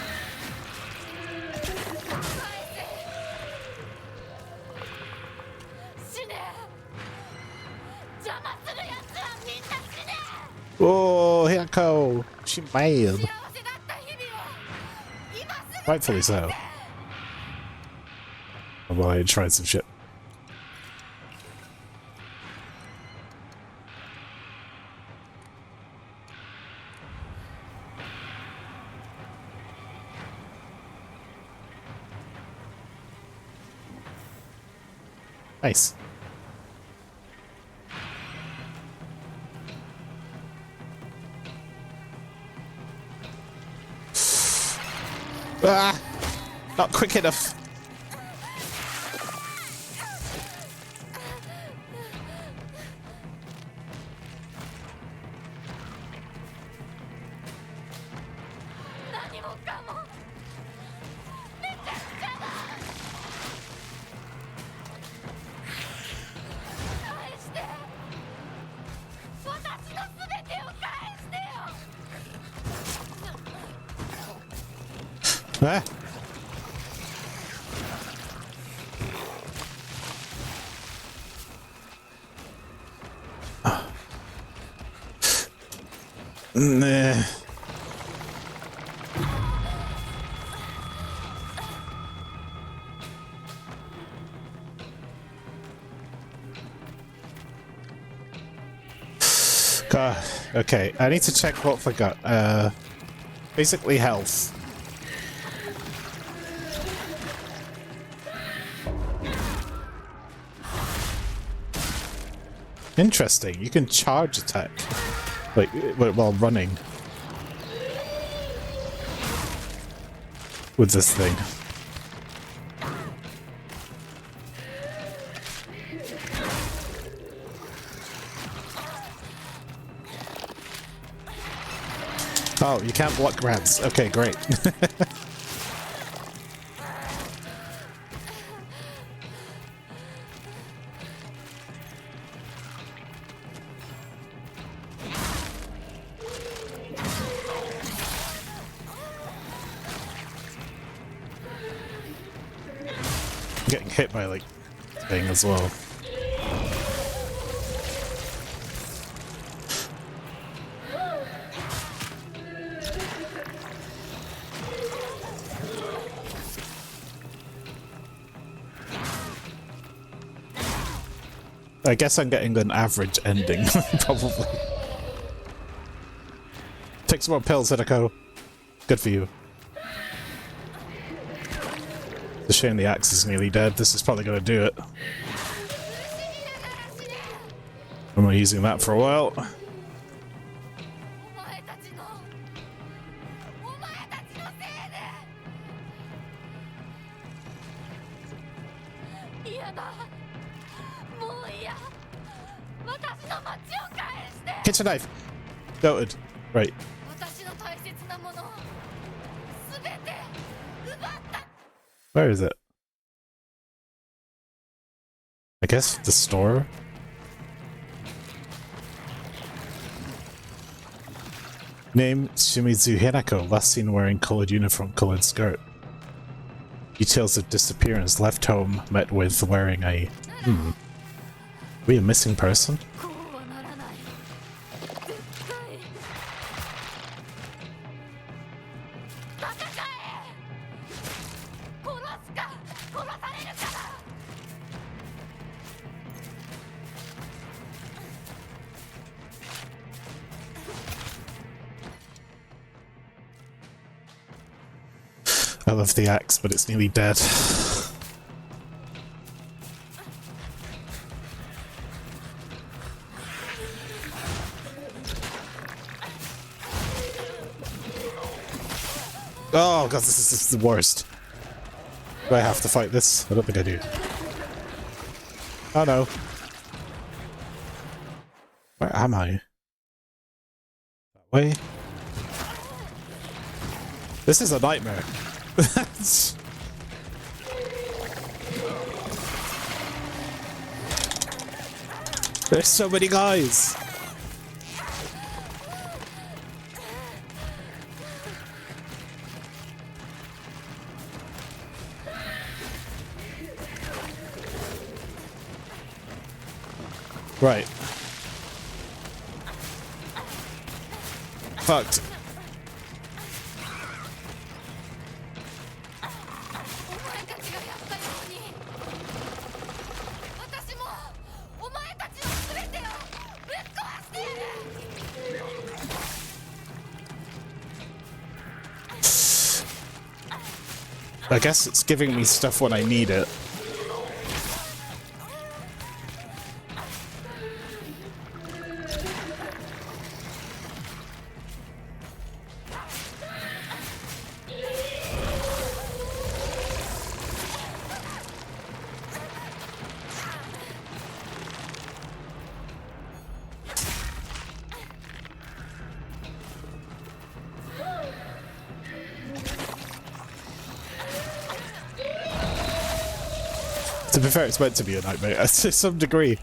Oh, here I go. She mad. Rightfully so. While I tried some shit. Nice. Ah! Not quick enough. Ah. Nah. God. Okay, I need to check what I got. Basically health. Interesting, you can charge attack, like, while running with this thing. Oh, you can't block grabs. Okay, great. Getting hit by, like, thing as well. I guess I'm getting an average ending, probably. Take some more pills, Hideko. Good for you. It's a shame the axe is nearly dead. This is probably going to do it. I'm not using that for a while. Kitchen knife! Noted. Right. Where is it? I guess the store? Name Shimizu Hinako, last seen wearing colored uniform, colored skirt. Details of disappearance, left home, met with wearing a... Are we a missing person? I love the axe, but it's nearly dead. Oh god, this is the worst. Do I have to fight this? I don't think I do. Oh no. Where am I? That way? This is a nightmare. There's so many guys. Right. Fucked. I guess it's giving me stuff when I need it. To be fair, it's meant to be a nightmare to some degree.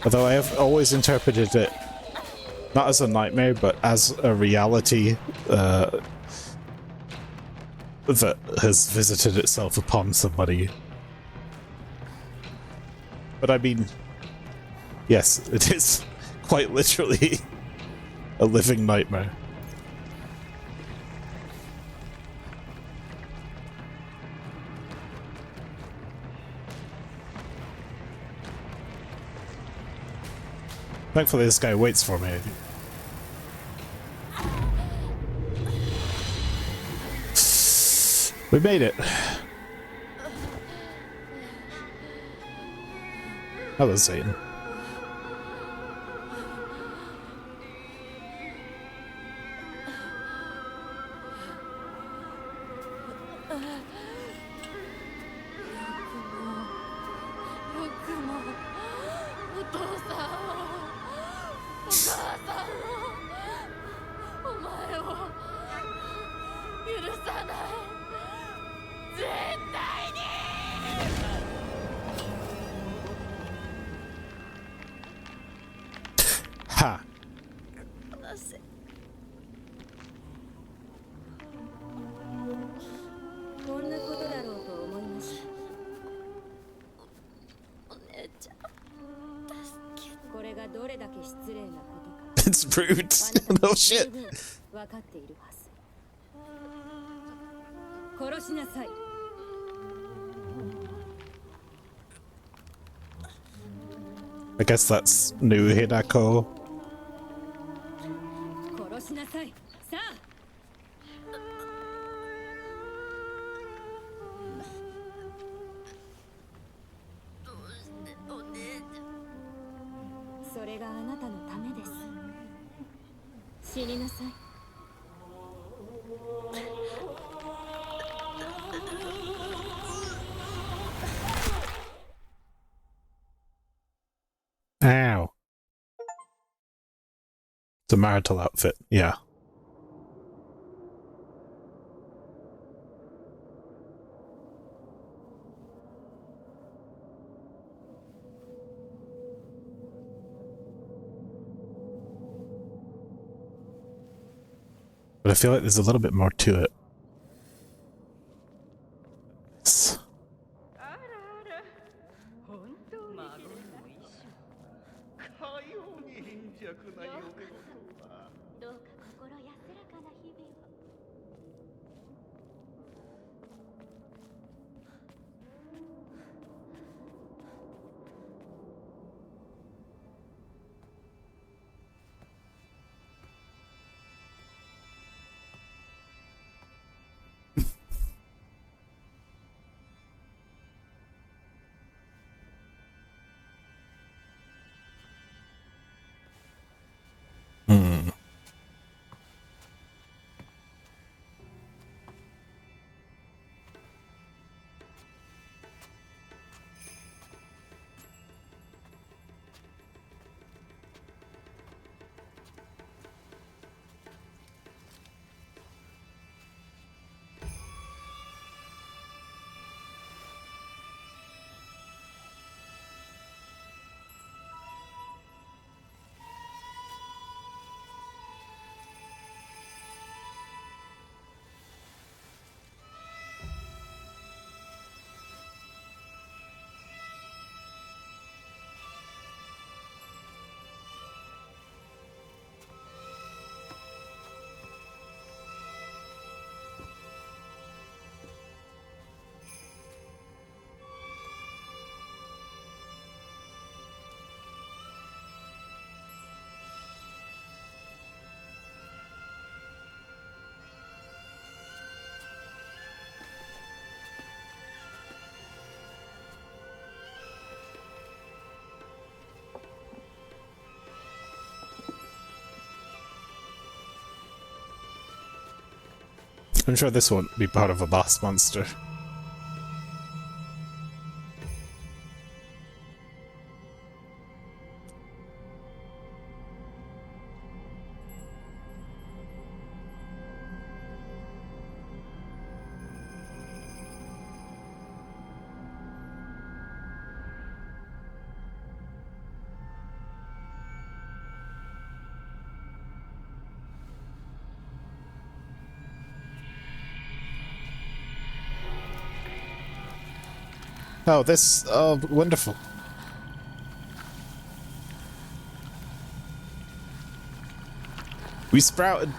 Although I have always interpreted it not as a nightmare, but as a reality that has visited itself upon somebody. But I mean, yes, it is quite literally a living nightmare. Thankfully this guy waits for me. We made it. Hello, Satan. Ha! It's rude. No shit. I guess that's new Hidako. 殺しなさい。さあ。それがあなたのためです。死になさい。Ow. It's a marital outfit, yeah. But I feel like there's a little bit more to it. It's... Hmm. I'm sure this won't be part of a boss monster. Oh, this... Oh, wonderful. We sprouted.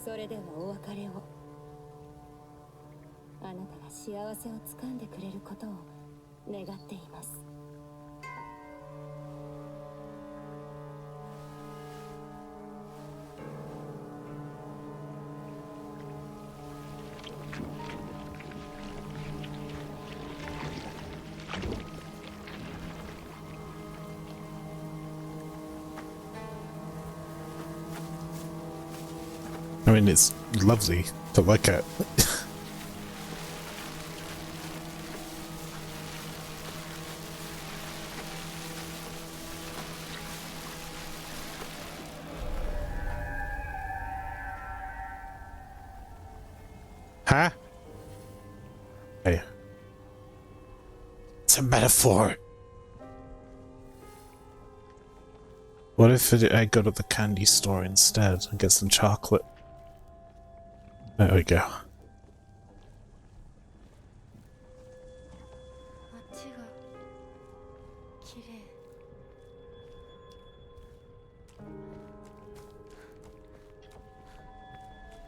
それではお別れを。あなたが幸せをつかんでくれることを願っています。mean, it's lovely to look at. Huh? Hey. It's a metaphor. What if I go to the candy store instead and get some chocolate? There we go.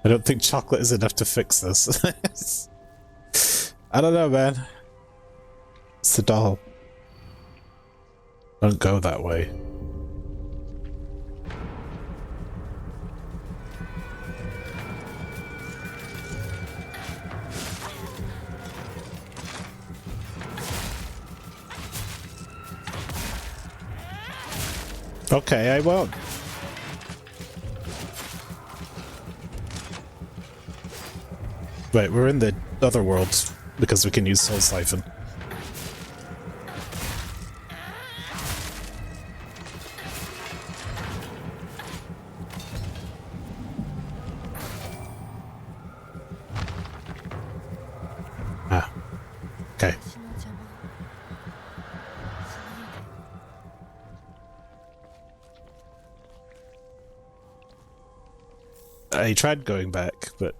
I don't think chocolate is enough to fix this. I don't know, man. It's the doll. Don't go that way. Okay, I won't. Right, we're in the other world because we can use Soul Siphon. Ah. Okay. I tried going back, but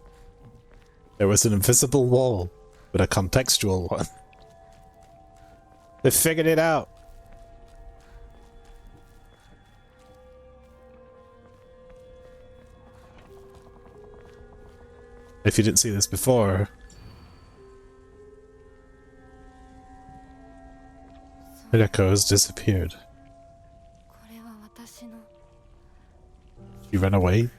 there was an invisible wall, but a contextual one. They figured it out. If you didn't see this before, Hideko has disappeared. She ran away?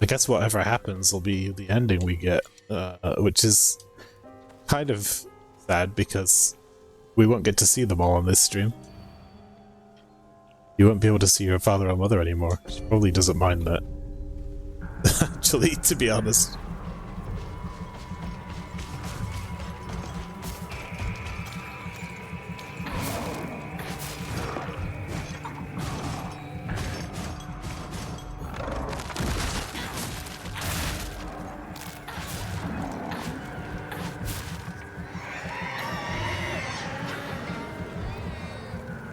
I guess whatever happens will be the ending we get, which is kind of sad because we won't get to see them all on this stream. You won't be able to see your father or mother anymore. She probably doesn't mind that. Actually, to be honest.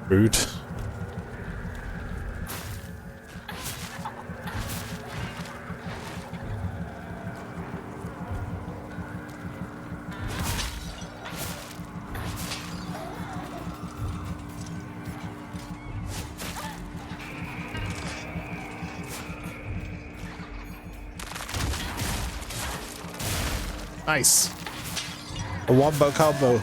Rude. Nice. A wombo combo.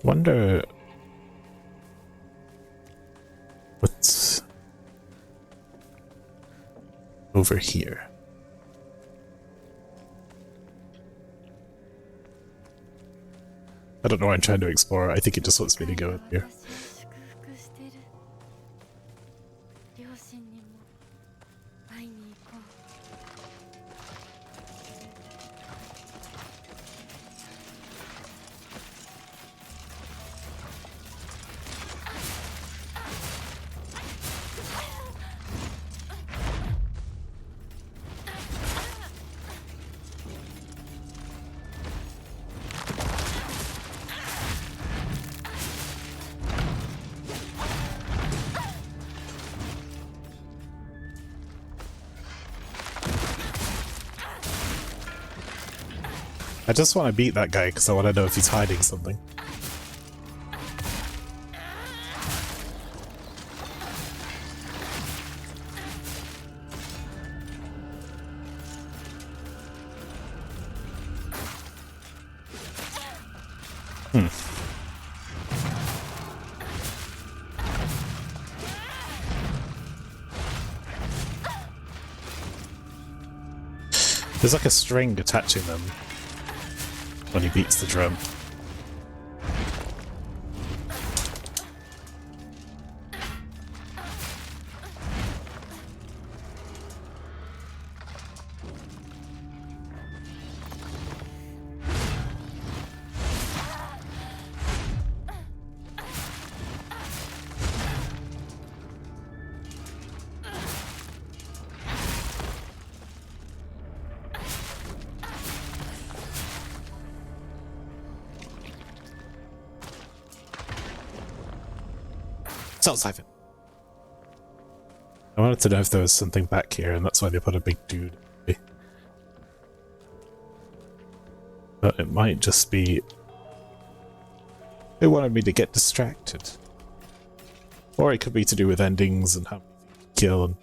Wonder what's over here. I don't know why I'm trying to explore. I think it just wants me to go in here. I just want to beat that guy because I want to know if he's hiding something. There's like a string attaching them when he beats the drum. Soul siphon. I wanted to know if there was something back here, and that's why they put a big dude. But it might just be they wanted me to get distracted. Or it could be to do with endings and how many things you kill and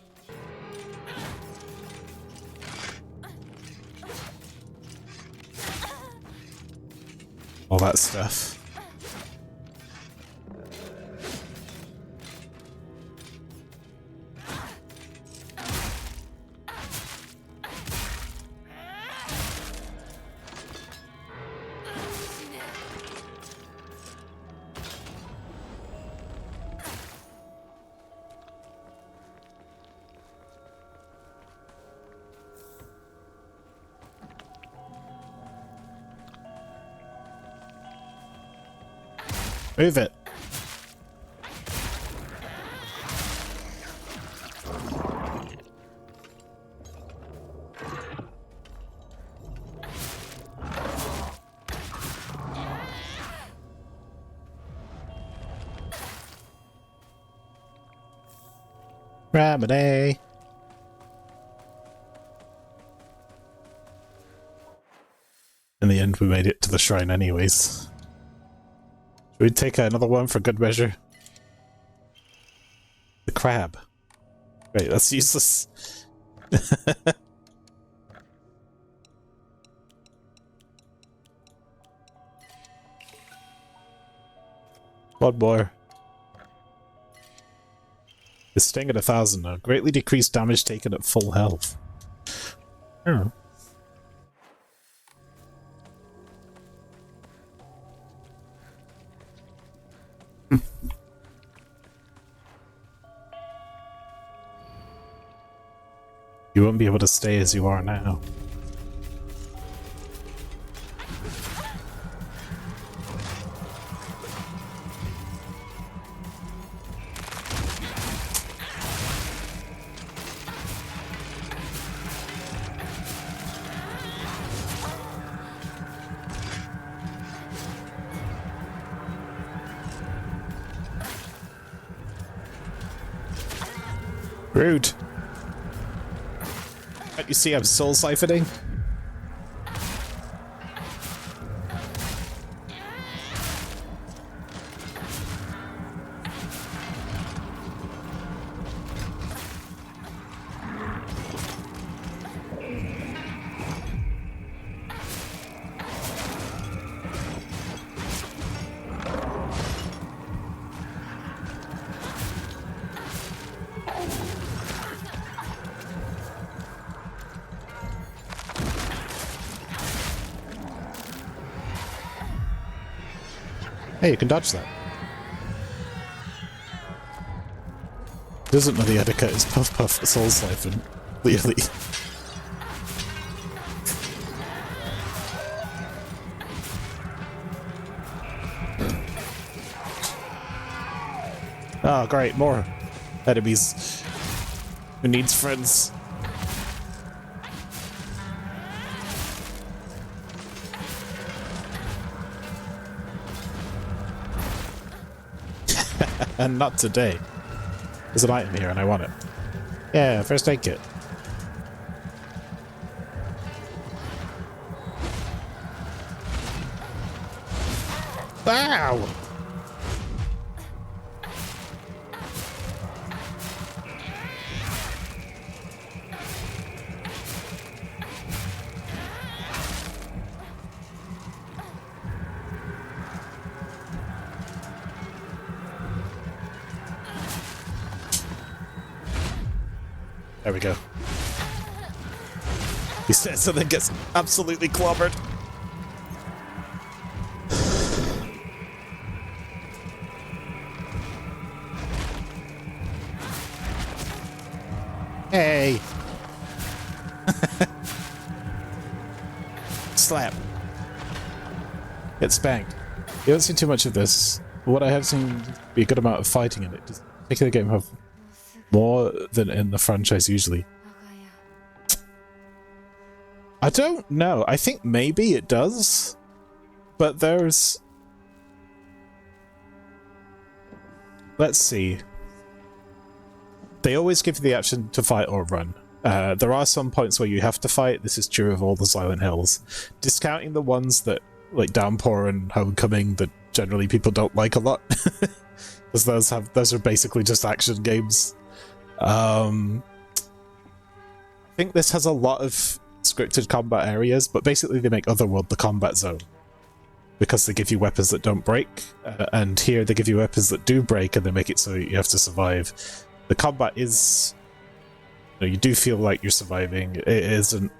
all that stuff. Move it. Remedy. In the end, we made it to the shrine anyways. Should we take another one for good measure? The crab. Right, that's useless. One more. The sting at 1,000 now. Greatly decreased damage taken at full health. Oh. You won't be able to stay as you are now. Rude. Can't you see I'm soul siphoning? Hey, you can dodge that. Doesn't know the etiquette is Puff Puff Soul Siphon, clearly. Oh, great, more enemies. Who needs friends? And not today. There's an item here and I want it. Yeah, first aid kit. Ow! There we go. He stands and then gets absolutely clobbered. Hey! Slap. Get spanked. You haven't seen too much of this. What I have seen be a good amount of fighting in it. Does the particular game have more than in the franchise usually? I don't know. I think maybe it does. But there's... Let's see. They always give you the option to fight or run. There are some points where you have to fight. This is true of all the Silent Hills. Discounting the ones that, like Downpour and Homecoming, that generally people don't like a lot. Because those are basically just action games. I think this has a lot of scripted combat areas, but basically they make Otherworld the combat zone. Because they give you weapons that don't break, and here they give you weapons that do break and they make it so you have to survive. The combat is... You know, you do feel like you're surviving. It isn't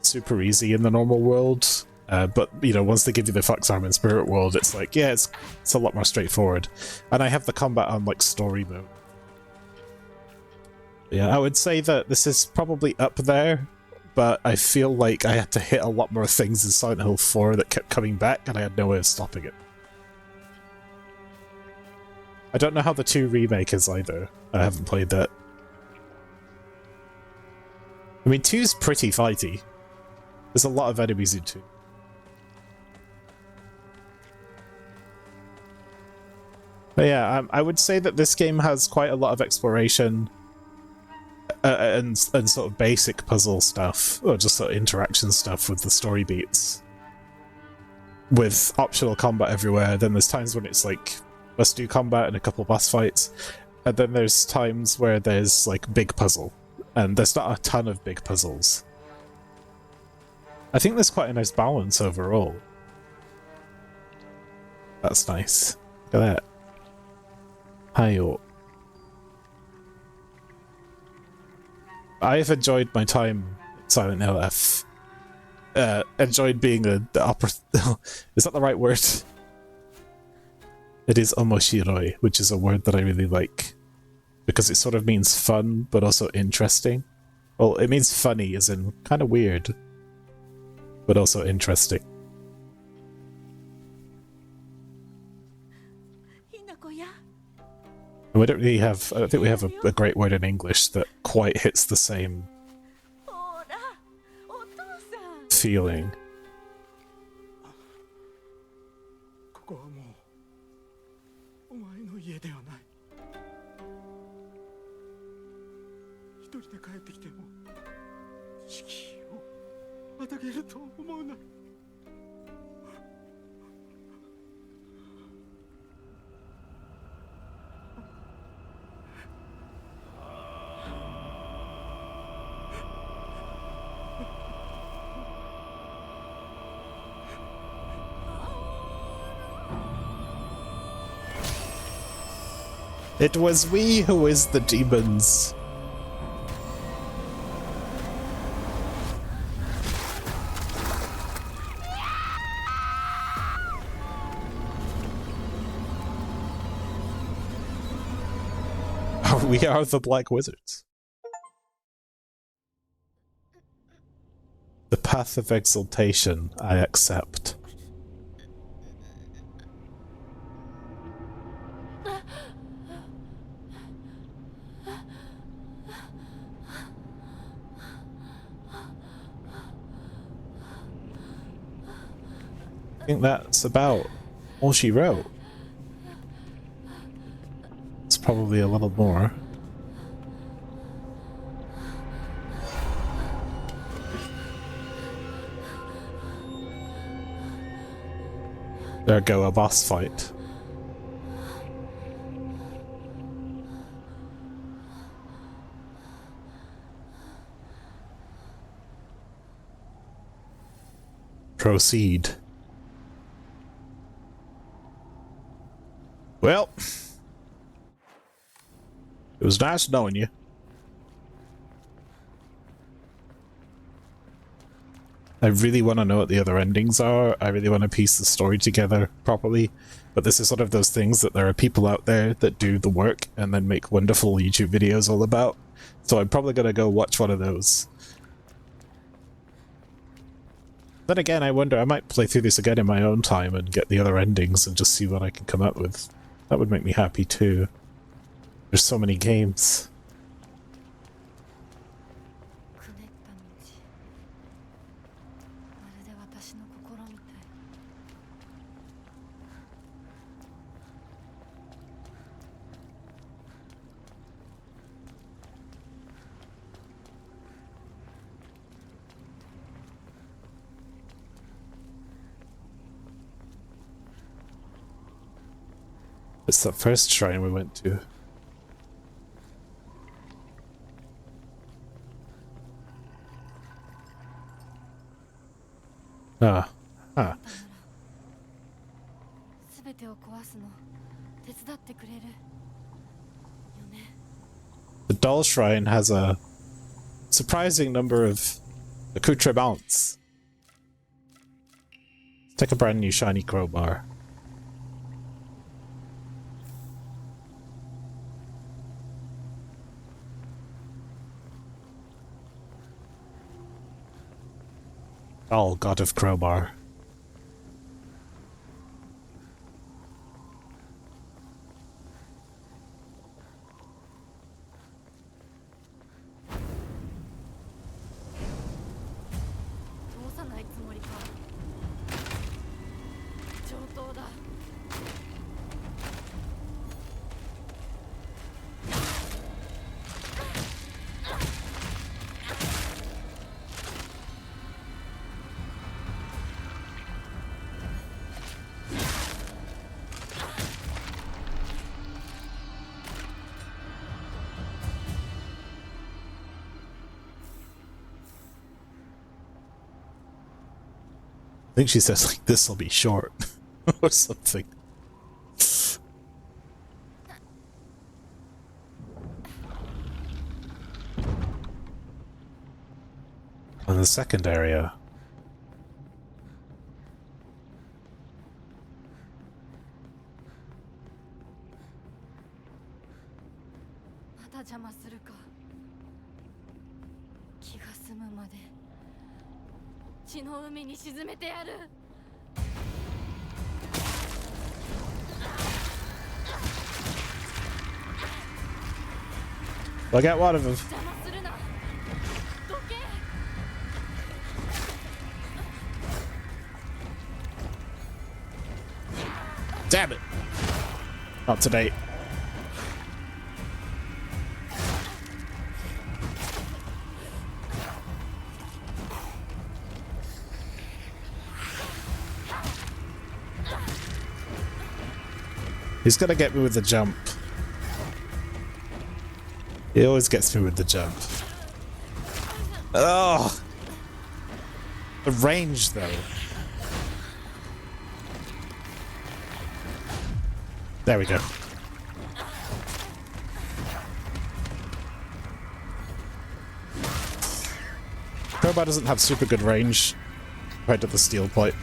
super easy in the normal world, but, you know, once they give you the Fox Arm and Spirit world, it's like, yeah, it's a lot more straightforward. And I have the combat on, like, story mode. Yeah, I would say that this is probably up there, but I feel like I had to hit a lot more things in Silent Hill 4 that kept coming back, and I had no way of stopping it. I don't know how the 2 remake is either. I haven't played that. I mean, 2's pretty fighty. There's a lot of enemies in 2. But yeah, I would say that this game has quite a lot of exploration and sort of basic puzzle stuff, or just sort of interaction stuff with the story beats. With optional combat everywhere. Then there's times when it's like, let's do combat and a couple boss fights. And then there's times where there's like big puzzle. And there's not a ton of big puzzles. I think there's quite a nice balance overall. That's nice. Look at that. Hi-yo. I've enjoyed my time in Silent Hill F. Enjoyed being the opera... Is that the right word? It is omoshiroi, which is a word that I really like. Because it sort of means fun, but also interesting. Well, it means funny, as in kind of weird. But also interesting. And we don't really have... I don't think we have a great word in English that quite hits the same feeling. It was we who is the demons. We are the Black Wizards. The path of exaltation, I accept. I think that's about all she wrote. It's probably a little more. There go, a boss fight. Proceed. Well, it was nice knowing you. I really want to know what the other endings are. I really want to piece the story together properly. But this is one of those things that there are people out there that do the work and then make wonderful YouTube videos all about. So I'm probably going to go watch one of those. Then again, I wonder, I might play through this again in my own time and get the other endings and just see what I can come up with. That would make me happy too. There's so many games. It's the first shrine we went to. Ah. Ah. The doll shrine has a surprising number of accoutrements. Let's take a brand new shiny crowbar. Oh, God of Crowbar. I think she says, like, this'll be short. Or something. On the second area. Well, I got one of them. Damn it! Not today. He's gonna get me with the jump. He always gets me with the jump. Oh! The range, though. There we go. Crowbar doesn't have super good range compared to the steel plate.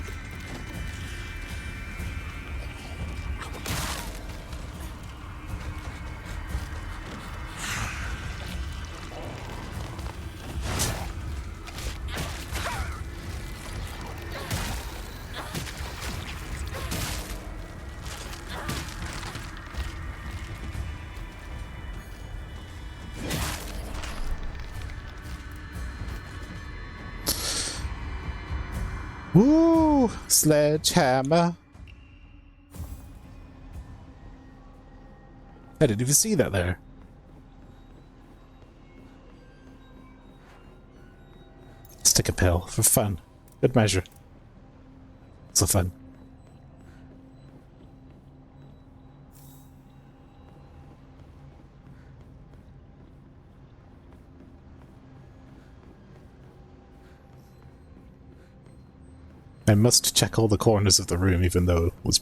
Woo! Sledgehammer. I didn't even see that there. Stick a pill for fun. Good measure. So fun. I must check all the corners of the room, even though there was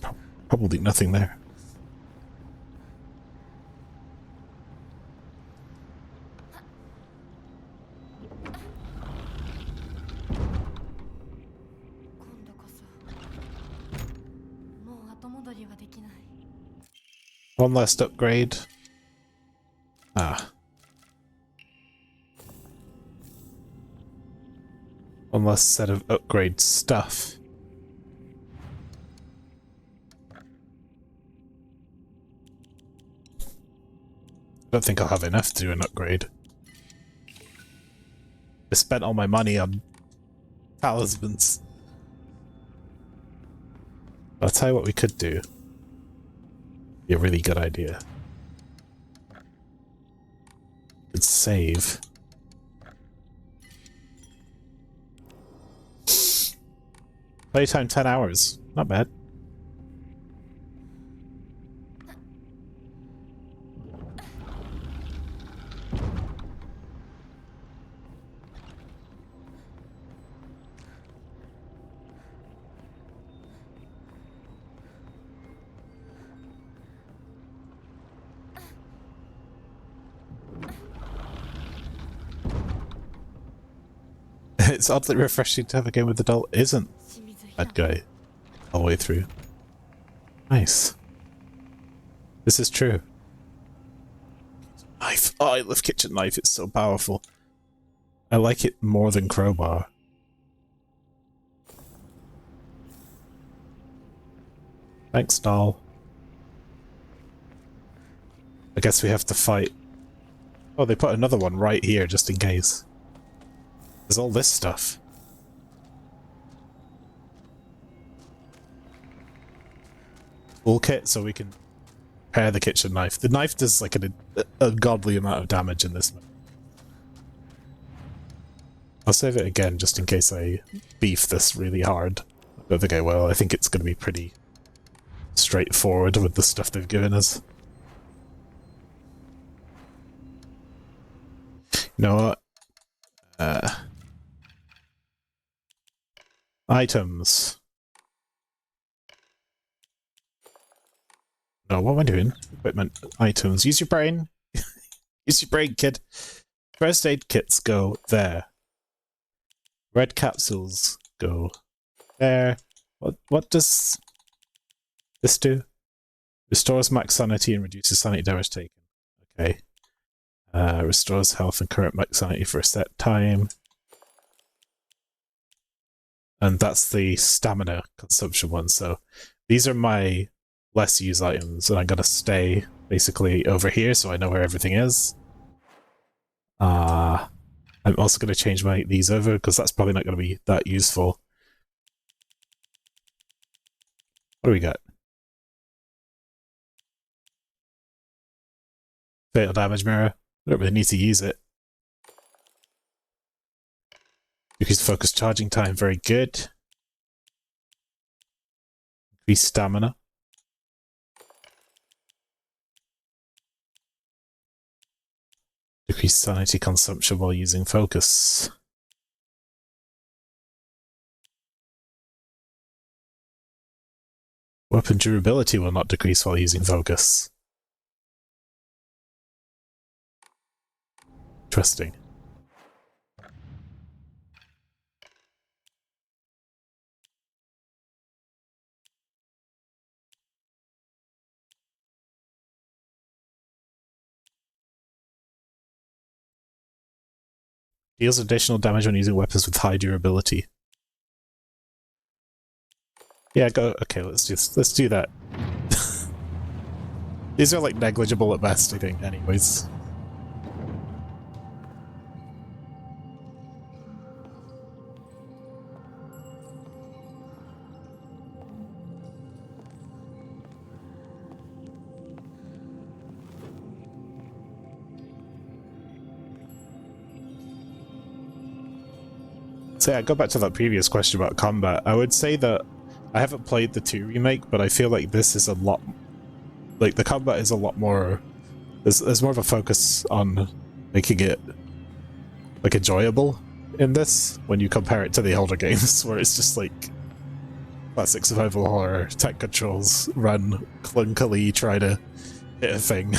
probably nothing there. One last upgrade. Ah. One last set of upgrade stuff. I don't think I'll have enough to do an upgrade. I spent all my money on talismans. I'll tell you what we could do. Be a really good idea. Could save. Playtime 10 hours. Not bad. It's oddly refreshing to have a game with the doll isn't that guy all the way through. Nice. This is true. Knife. Oh, I love kitchen knife. It's so powerful. I like it more than crowbar. Thanks, doll. I guess we have to fight. Oh, they put another one right here just in case. There's all this stuff. Toolkit, so we can repair the kitchen knife. The knife does like an ungodly amount of damage in this. I'll save it again just in case I beef this really hard. I don't think I will. I think it's going to be pretty straightforward with the stuff they've given us. You know what? Items. No, what am I doing? Equipment, items. Use your brain. Use your brain, kid. First aid kits go there. Red capsules go there. What does this do? Restores max sanity and reduces sanity damage taken. Okay. Restores health and current max sanity for a set time. And that's the stamina consumption one. So these are my less used items, and I'm gonna stay basically over here so I know where everything is. I'm also gonna change these over because that's probably not gonna be that useful. What do we got? Fatal damage mirror. I don't really need to use it. Increased focus charging time, very good. Increased stamina. Decreased sanity consumption while using focus. Weapon durability will not decrease while using focus. Interesting. Deals additional damage when using weapons with high durability. Yeah, go. Okay, let's do that. These are like negligible at best, I think. Anyways. So yeah, go back to that previous question about combat. I would say that I haven't played the 2 remake, but I feel like this is a lot... Like, the combat is a lot more... There's more of a focus on making it, like, enjoyable in this, when you compare it to the older games, where it's just, like, Classic survival horror. Tech controls. Run clunkily, try to hit a thing.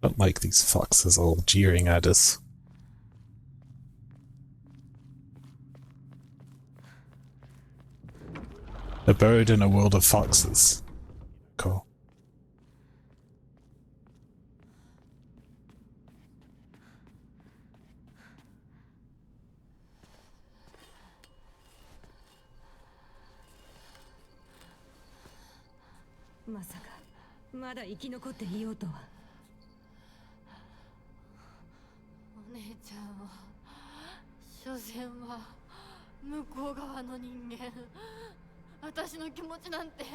Don't like these foxes all jeering at us. A bird in a world of foxes. Cool.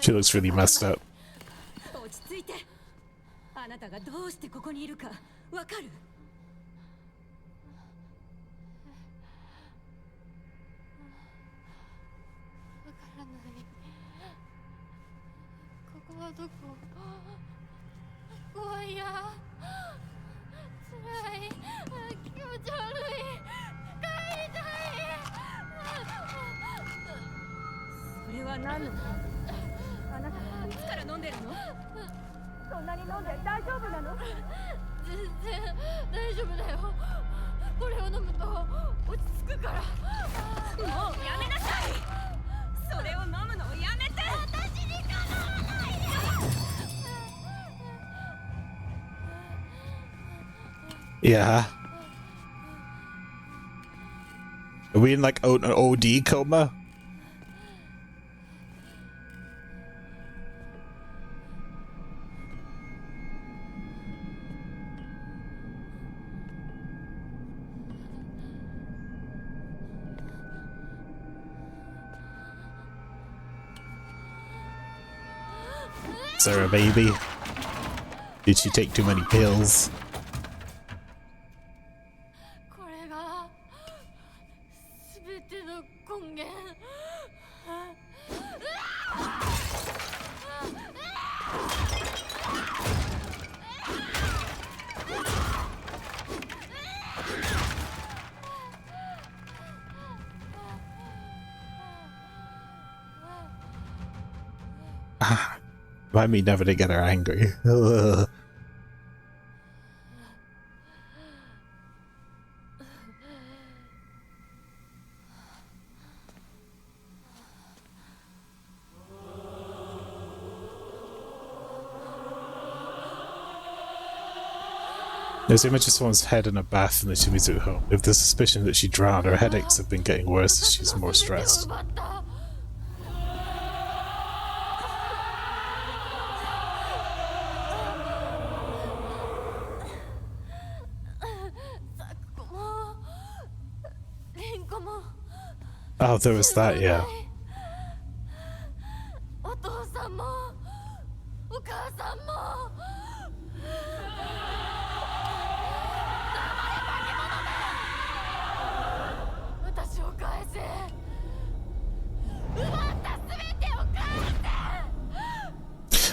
She looks really messed up. Yeah. Are we in like an OD coma? Is there a baby? Did she take too many pills? Remind me never to get her angry. Ugh. There's an image of someone's head in a bath in the Shimizu home. With the suspicion that she drowned, her headaches have been getting worse as she's more stressed. Oh, there was that, yeah.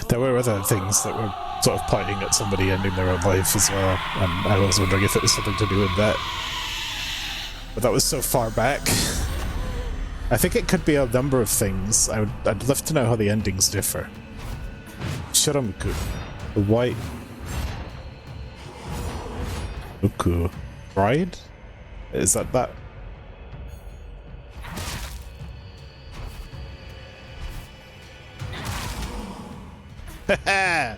There were other things that were sort of pointing at somebody ending their own life as well, and I was wondering if it was something to do with that. But that was so far back. I think it could be a number of things. I'd love to know how the endings differ. Shiramuku. The white... Uku. Bride? Is that? Haha!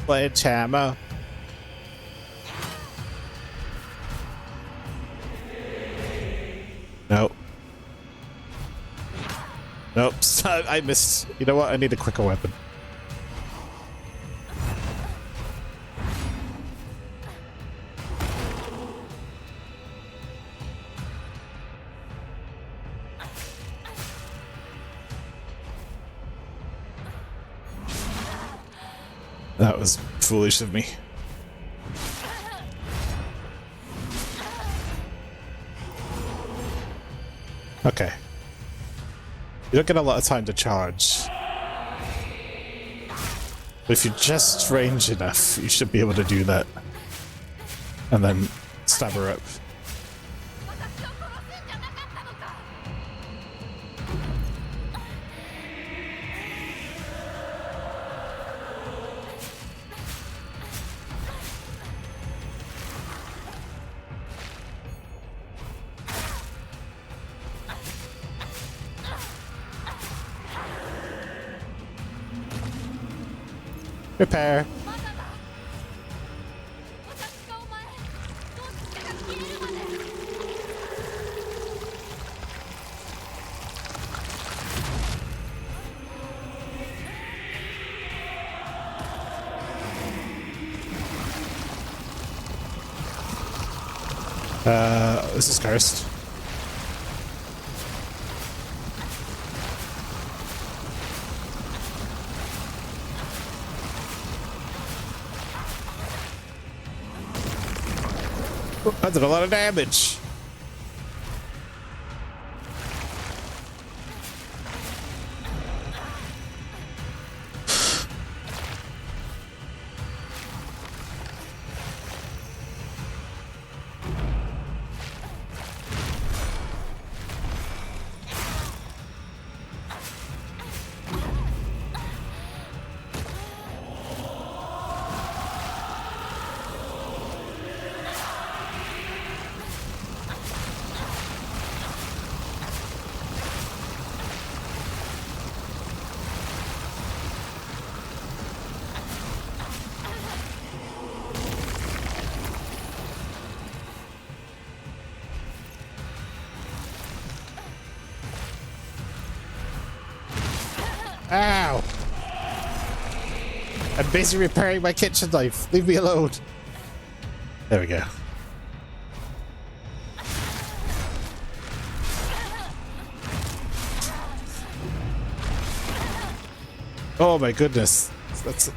Sledgehammer. Nope. Nope, I missed. You know what? I need a quicker weapon. That was foolish of me. Okay. You don't get a lot of time to charge. But if you're just range enough, you should be able to do that. And then stab her up. Repair. This is cursed. That did a lot of damage. Ow! I'm busy repairing my kitchen knife. Leave me alone. There we go. Oh my goodness. That's...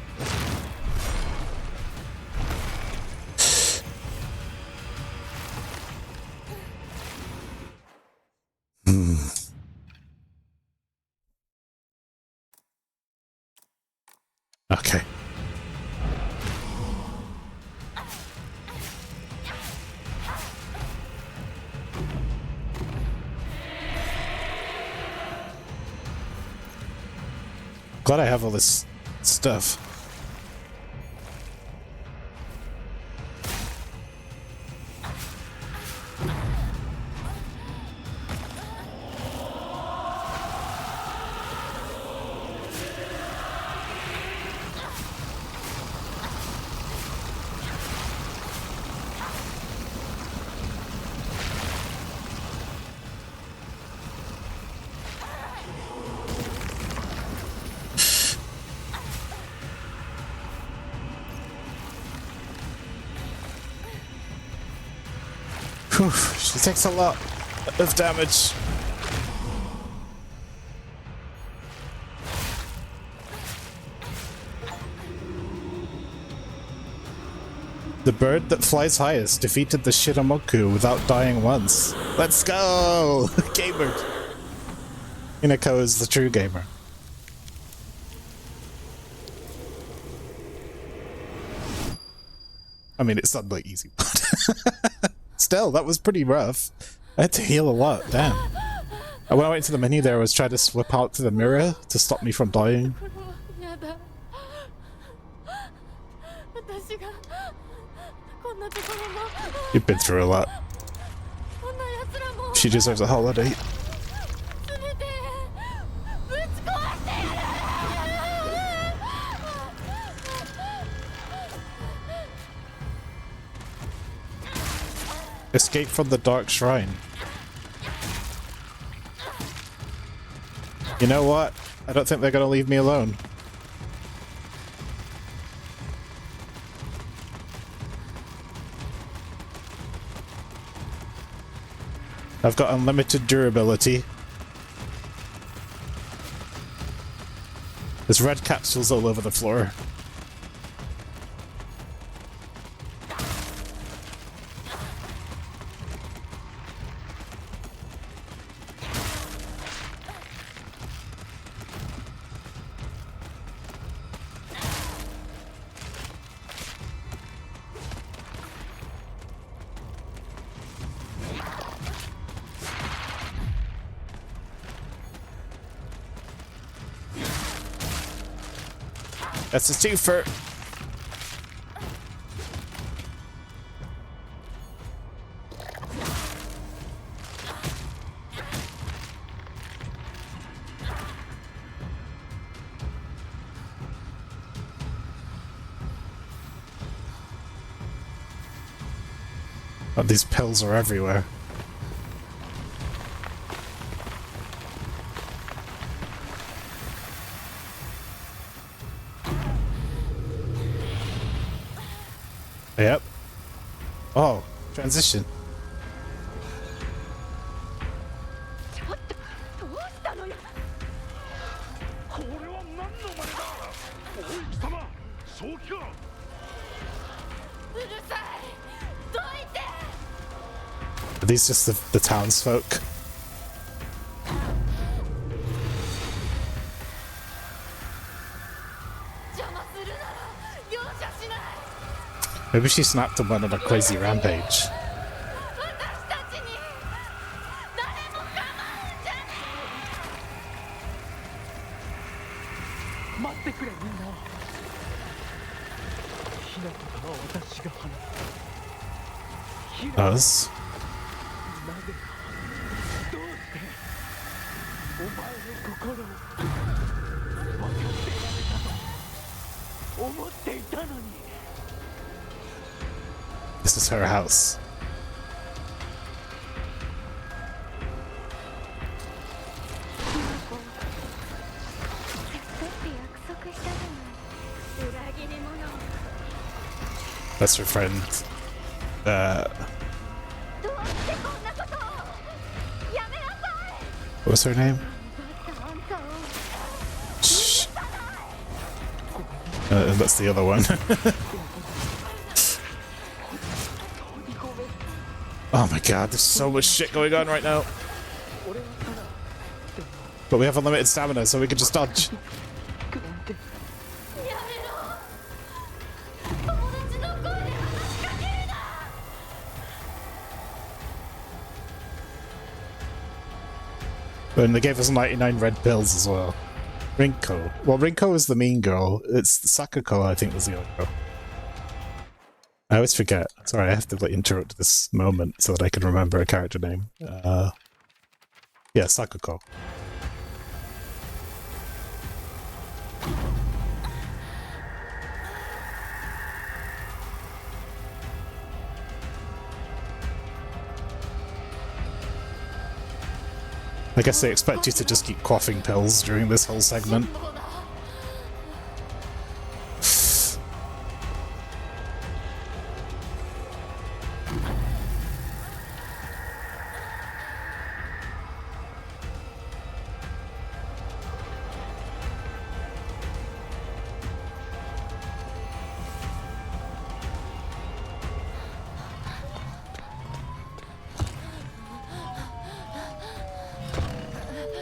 Okay. Glad I have all this stuff. Whew, she takes a lot of damage. The bird that flies highest defeated the Shiramoku without dying once. Let's go! Gamer! Hinako is the true gamer. I mean, it's not like easy, but still, that was pretty rough. I had to heal a lot, damn. And when I went to the menu there, I was trying to swip out to the mirror to stop me from dying. You've been through a lot. She deserves a holiday. Escape from the dark shrine. You know what? I don't think they're gonna leave me alone. I've got unlimited durability. There's red capsules all over the floor. That's a twofer. Oh, these pills are everywhere. Yep. Oh, transition. Are these just the townsfolk? Maybe she snapped and went on a crazy rampage. Us? This is her house. That's her friend. What was her name? Shh. That's the other one. Oh my god, there's so much shit going on right now. But we have unlimited stamina, so we can just dodge. And they gave us 99 red pills as well. Rinko. Well, Rinko is the mean girl. It's Sakako, I think, was the other girl. I always forget. Sorry, I have to like interrupt this moment so that I can remember a character name. Yeah, Sakako. I guess they expect you to just keep quaffing pills during this whole segment.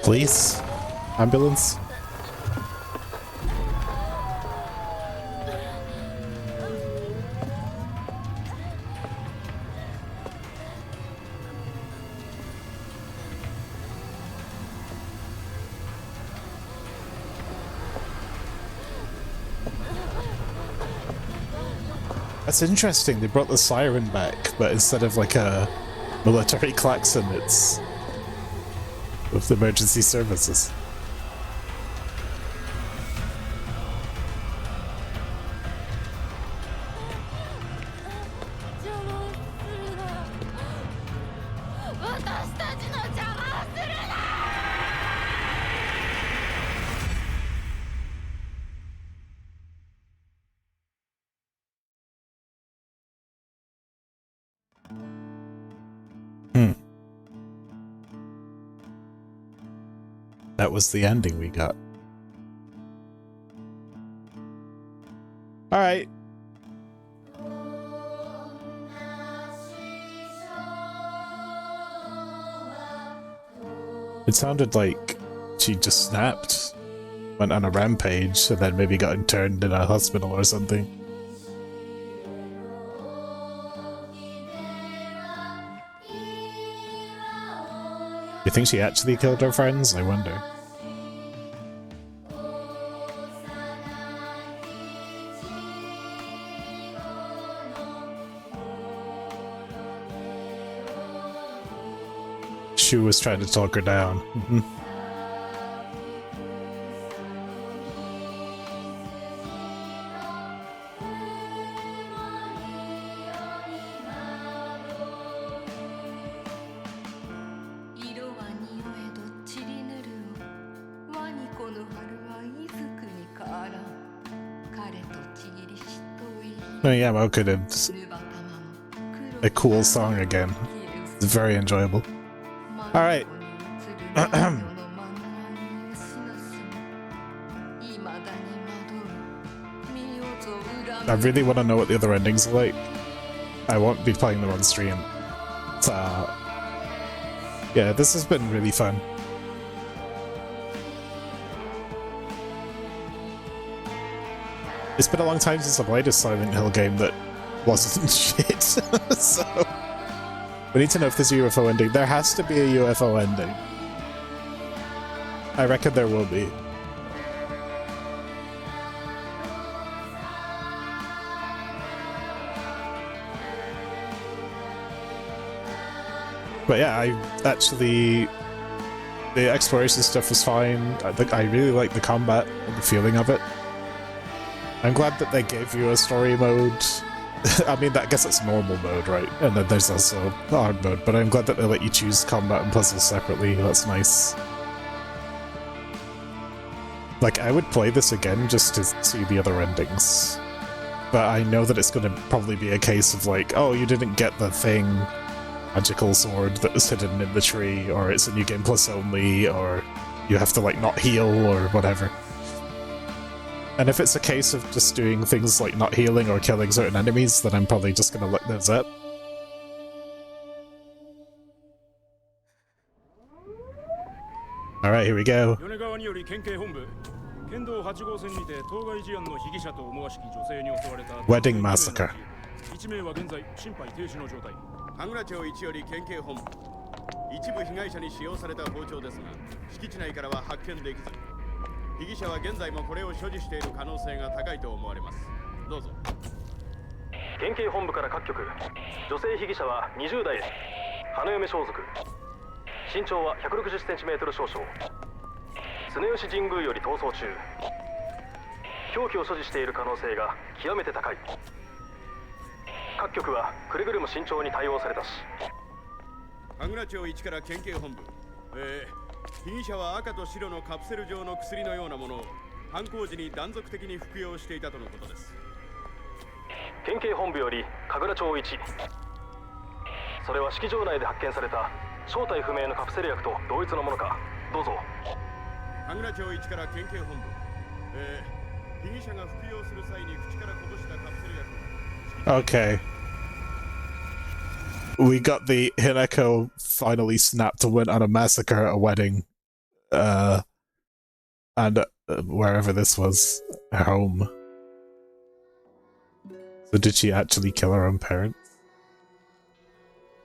Police? Ambulance? That's interesting, they brought the siren back, but instead of like a military klaxon, it's with the emergency services. That was the ending we got. Alright. It sounded like she just snapped, went on a rampage, and then maybe got interned in a hospital or something. You think she actually killed her friends? I wonder. Shu was trying to talk her down. Oh yeah, Mocha did a cool song again. It's very enjoyable. Alright. I really want to know what the other endings are like. I won't be playing them on stream. So, yeah, this has been really fun. It's been a long time since I played a Silent Hill game that wasn't shit, so we need to know if there's a UFO ending. There has to be a UFO ending. I reckon there will be. But yeah, the exploration stuff was fine. I really like the combat and the feeling of it. I'm glad that they gave you a story mode. I mean, I guess that's normal mode, right? And then there's also hard mode, but I'm glad that they let you choose combat and puzzles separately. That's nice. Like, I would play this again just to see the other endings. But I know that it's going to probably be a case of like, oh, you didn't get the thing, magical sword that was hidden in the tree, or it's a New Game Plus only, or you have to like not heal, or whatever. And if it's a case of just doing things like not healing or killing certain enemies, then I'm probably just gonna look those up. Alright, here we go. Wedding Massacre. Okay. We got the Hineko finally snapped to win on a massacre at a wedding. And wherever this was, her home. So did she actually kill her own parents?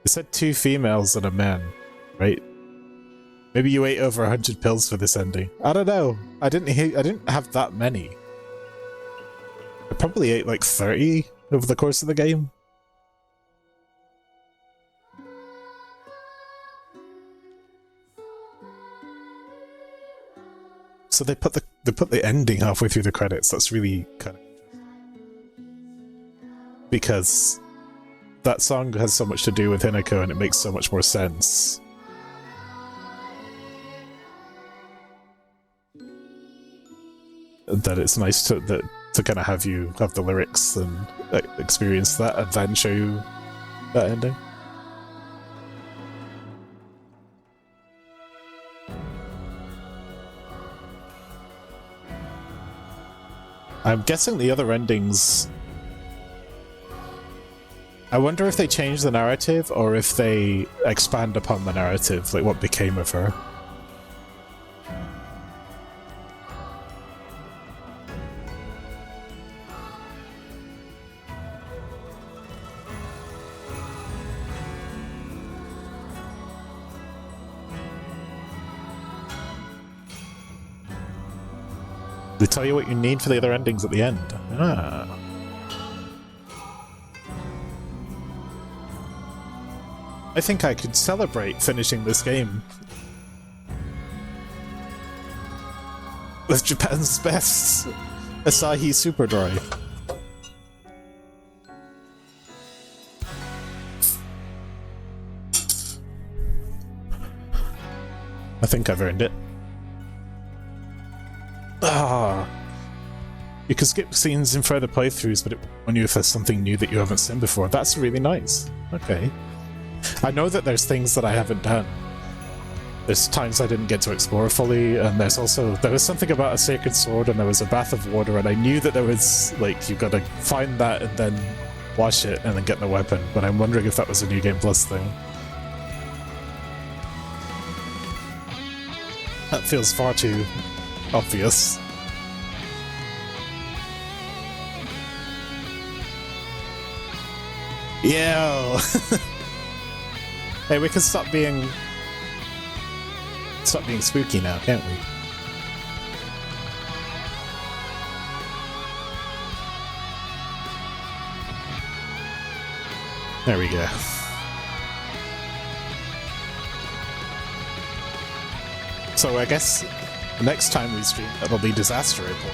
It said 2 females and a man, right? Maybe you ate over 100 pills for this ending. I don't know. I didn't have that many. I probably ate like 30 over the course of the game. So they put the ending halfway through the credits. That's really kind of interesting. Because that song has so much to do with Hineko and it makes so much more sense. That it's nice to kind of have you have the lyrics and experience that and then show you that ending. I'm guessing the other endings... I wonder if they change the narrative or if they expand upon the narrative, like what became of her. They tell you what you need for the other endings at the end. Ah. I think I could celebrate finishing this game with Japan's best Asahi Super Dry. I think I've earned it. Ah, you can skip scenes in further playthroughs, but it will warn you if there's something new that you haven't seen before. That's really nice. Okay. I know that there's things that I haven't done. There's times I didn't get to explore fully, and there was something about a sacred sword, and there was a bath of water, and I knew that there was, like, you gotta find that and then wash it and then get the weapon, but I'm wondering if that was a New Game Plus thing. That feels far too obvious. Yeah. Hey, we can stop being spooky now, can't we? There we go. So I guess the next time we stream, it'll be Disaster Report.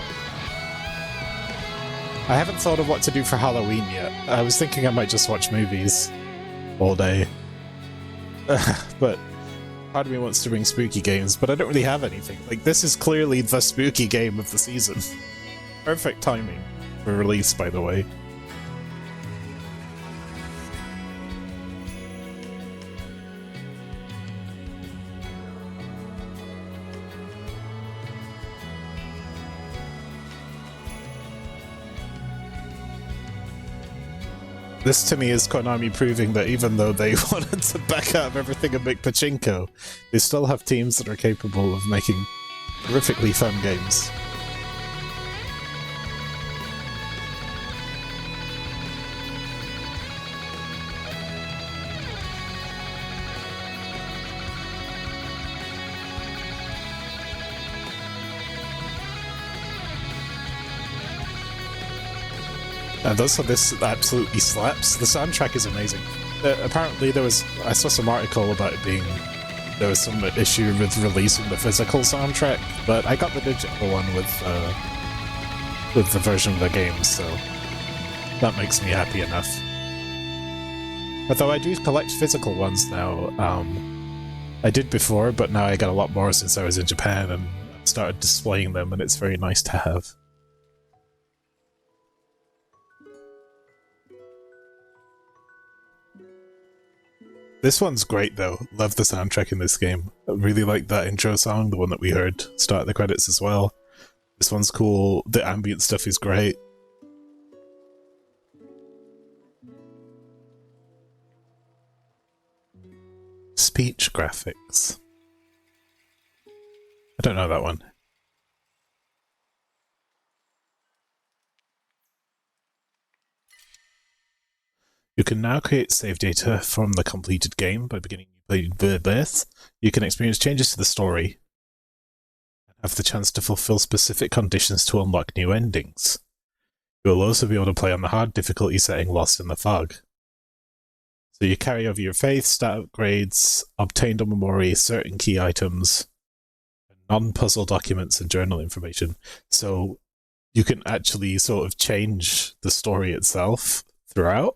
I haven't thought of what to do for Halloween yet. I was thinking I might just watch movies all day. But part of me wants to bring spooky games, but I don't really have anything. Like, this is clearly the spooky game of the season. Perfect timing for release, by the way. This to me is Konami proving that even though they wanted to back out of everything and make pachinko, they still have teams that are capable of making terrifically fun games. And also, this absolutely slaps. The soundtrack is amazing. Apparently, I saw some article about it being there was some issue with releasing the physical soundtrack, but I got the digital one with the version of the game, so that makes me happy enough. Although I do collect physical ones now. I did before, but now I got a lot more since I was in Japan and started displaying them, and it's very nice to have. This one's great though. Love the soundtrack in this game. I really like that intro song, the one that we heard start the credits as well. This one's cool. The ambient stuff is great. Speech graphics. I don't know that one. You can now create save data from the completed game by beginning new birth. You can experience changes to the story and have the chance to fulfill specific conditions to unlock new endings. You will also be able to play on the hard difficulty setting Lost in the Fog. So you carry over your faith, stat upgrades, obtained on memory, certain key items, non-puzzle documents and journal information. So you can actually sort of change the story itself throughout.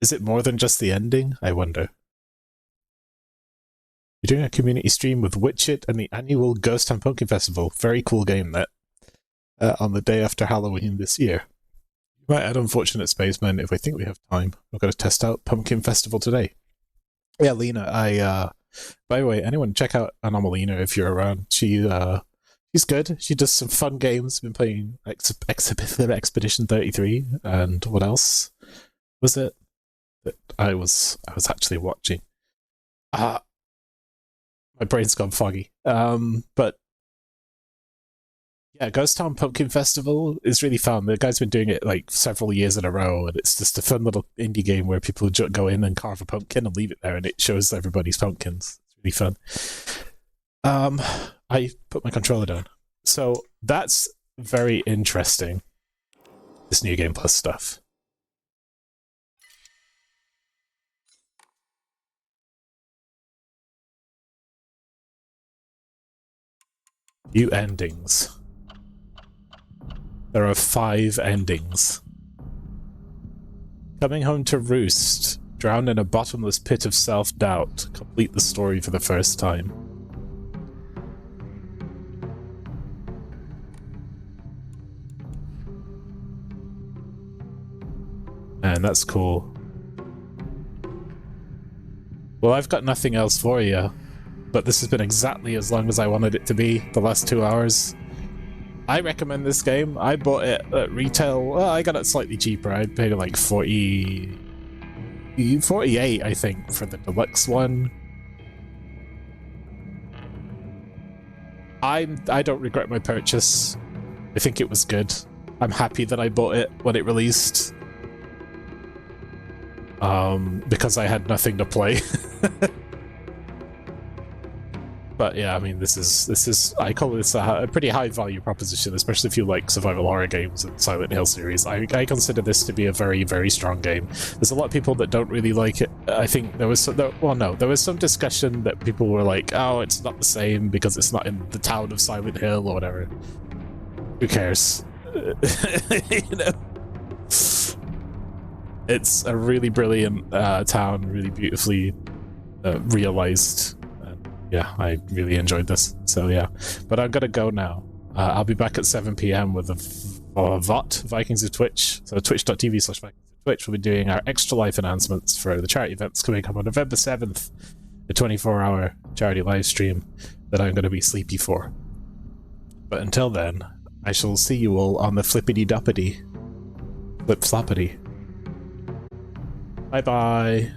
Is it more than just the ending? I wonder. You're doing a community stream with Witchit and the annual Ghost Town Pumpkin Festival. Very cool game, that. On the day after Halloween this year. You might add Unfortunate Spacemen if we think we have time. We're going to test out Pumpkin Festival today. Yeah, Lena, by the way, anyone check out Anomalina if you're around. She's good. She does some fun games. Been playing Expedition 33 and what else was it that I was actually watching? My brain's gone foggy. But yeah, Ghost Town Pumpkin Festival is really fun. The guy's been doing it like several years in a row, and it's just a fun little indie game where people go in and carve a pumpkin and leave it there, and it shows everybody's pumpkins. It's really fun. I put my controller down. So that's very interesting, this New Game Plus stuff. View endings. There are 5 endings. Coming home to roost. Drown in a bottomless pit of self-doubt. Complete the story for the first time. Man, that's cool. Well, I've got nothing else for you, but this has been exactly as long as I wanted it to be, the last 2 hours. I recommend this game. I bought it at retail. Well, I got it slightly cheaper. I paid like 48, I think, for the deluxe one. I don't regret my purchase. I think it was good. I'm happy that I bought it when it released. Because I had nothing to play. But yeah, I mean, this is I call this a pretty high value proposition, especially if you like survival horror games and Silent Hill series. I consider this to be a very, very strong game. There's a lot of people that don't really like it. I think there was some discussion that people were like, oh, it's not the same because it's not in the town of Silent Hill or whatever. Who cares? You know? It's a really brilliant town, really beautifully realized. Yeah, I really enjoyed this. So yeah, but I've got to go now. I'll be back at 7 PM with a VOT, Vikings of Twitch. So twitch.tv/Vikings of Twitch. We'll be doing our Extra Life announcements for the charity events coming up on November 7th, a 24-hour charity live stream that I'm going to be sleepy for. But until then, I shall see you all on the flippity-doppity. Flip-floppity. Bye-bye.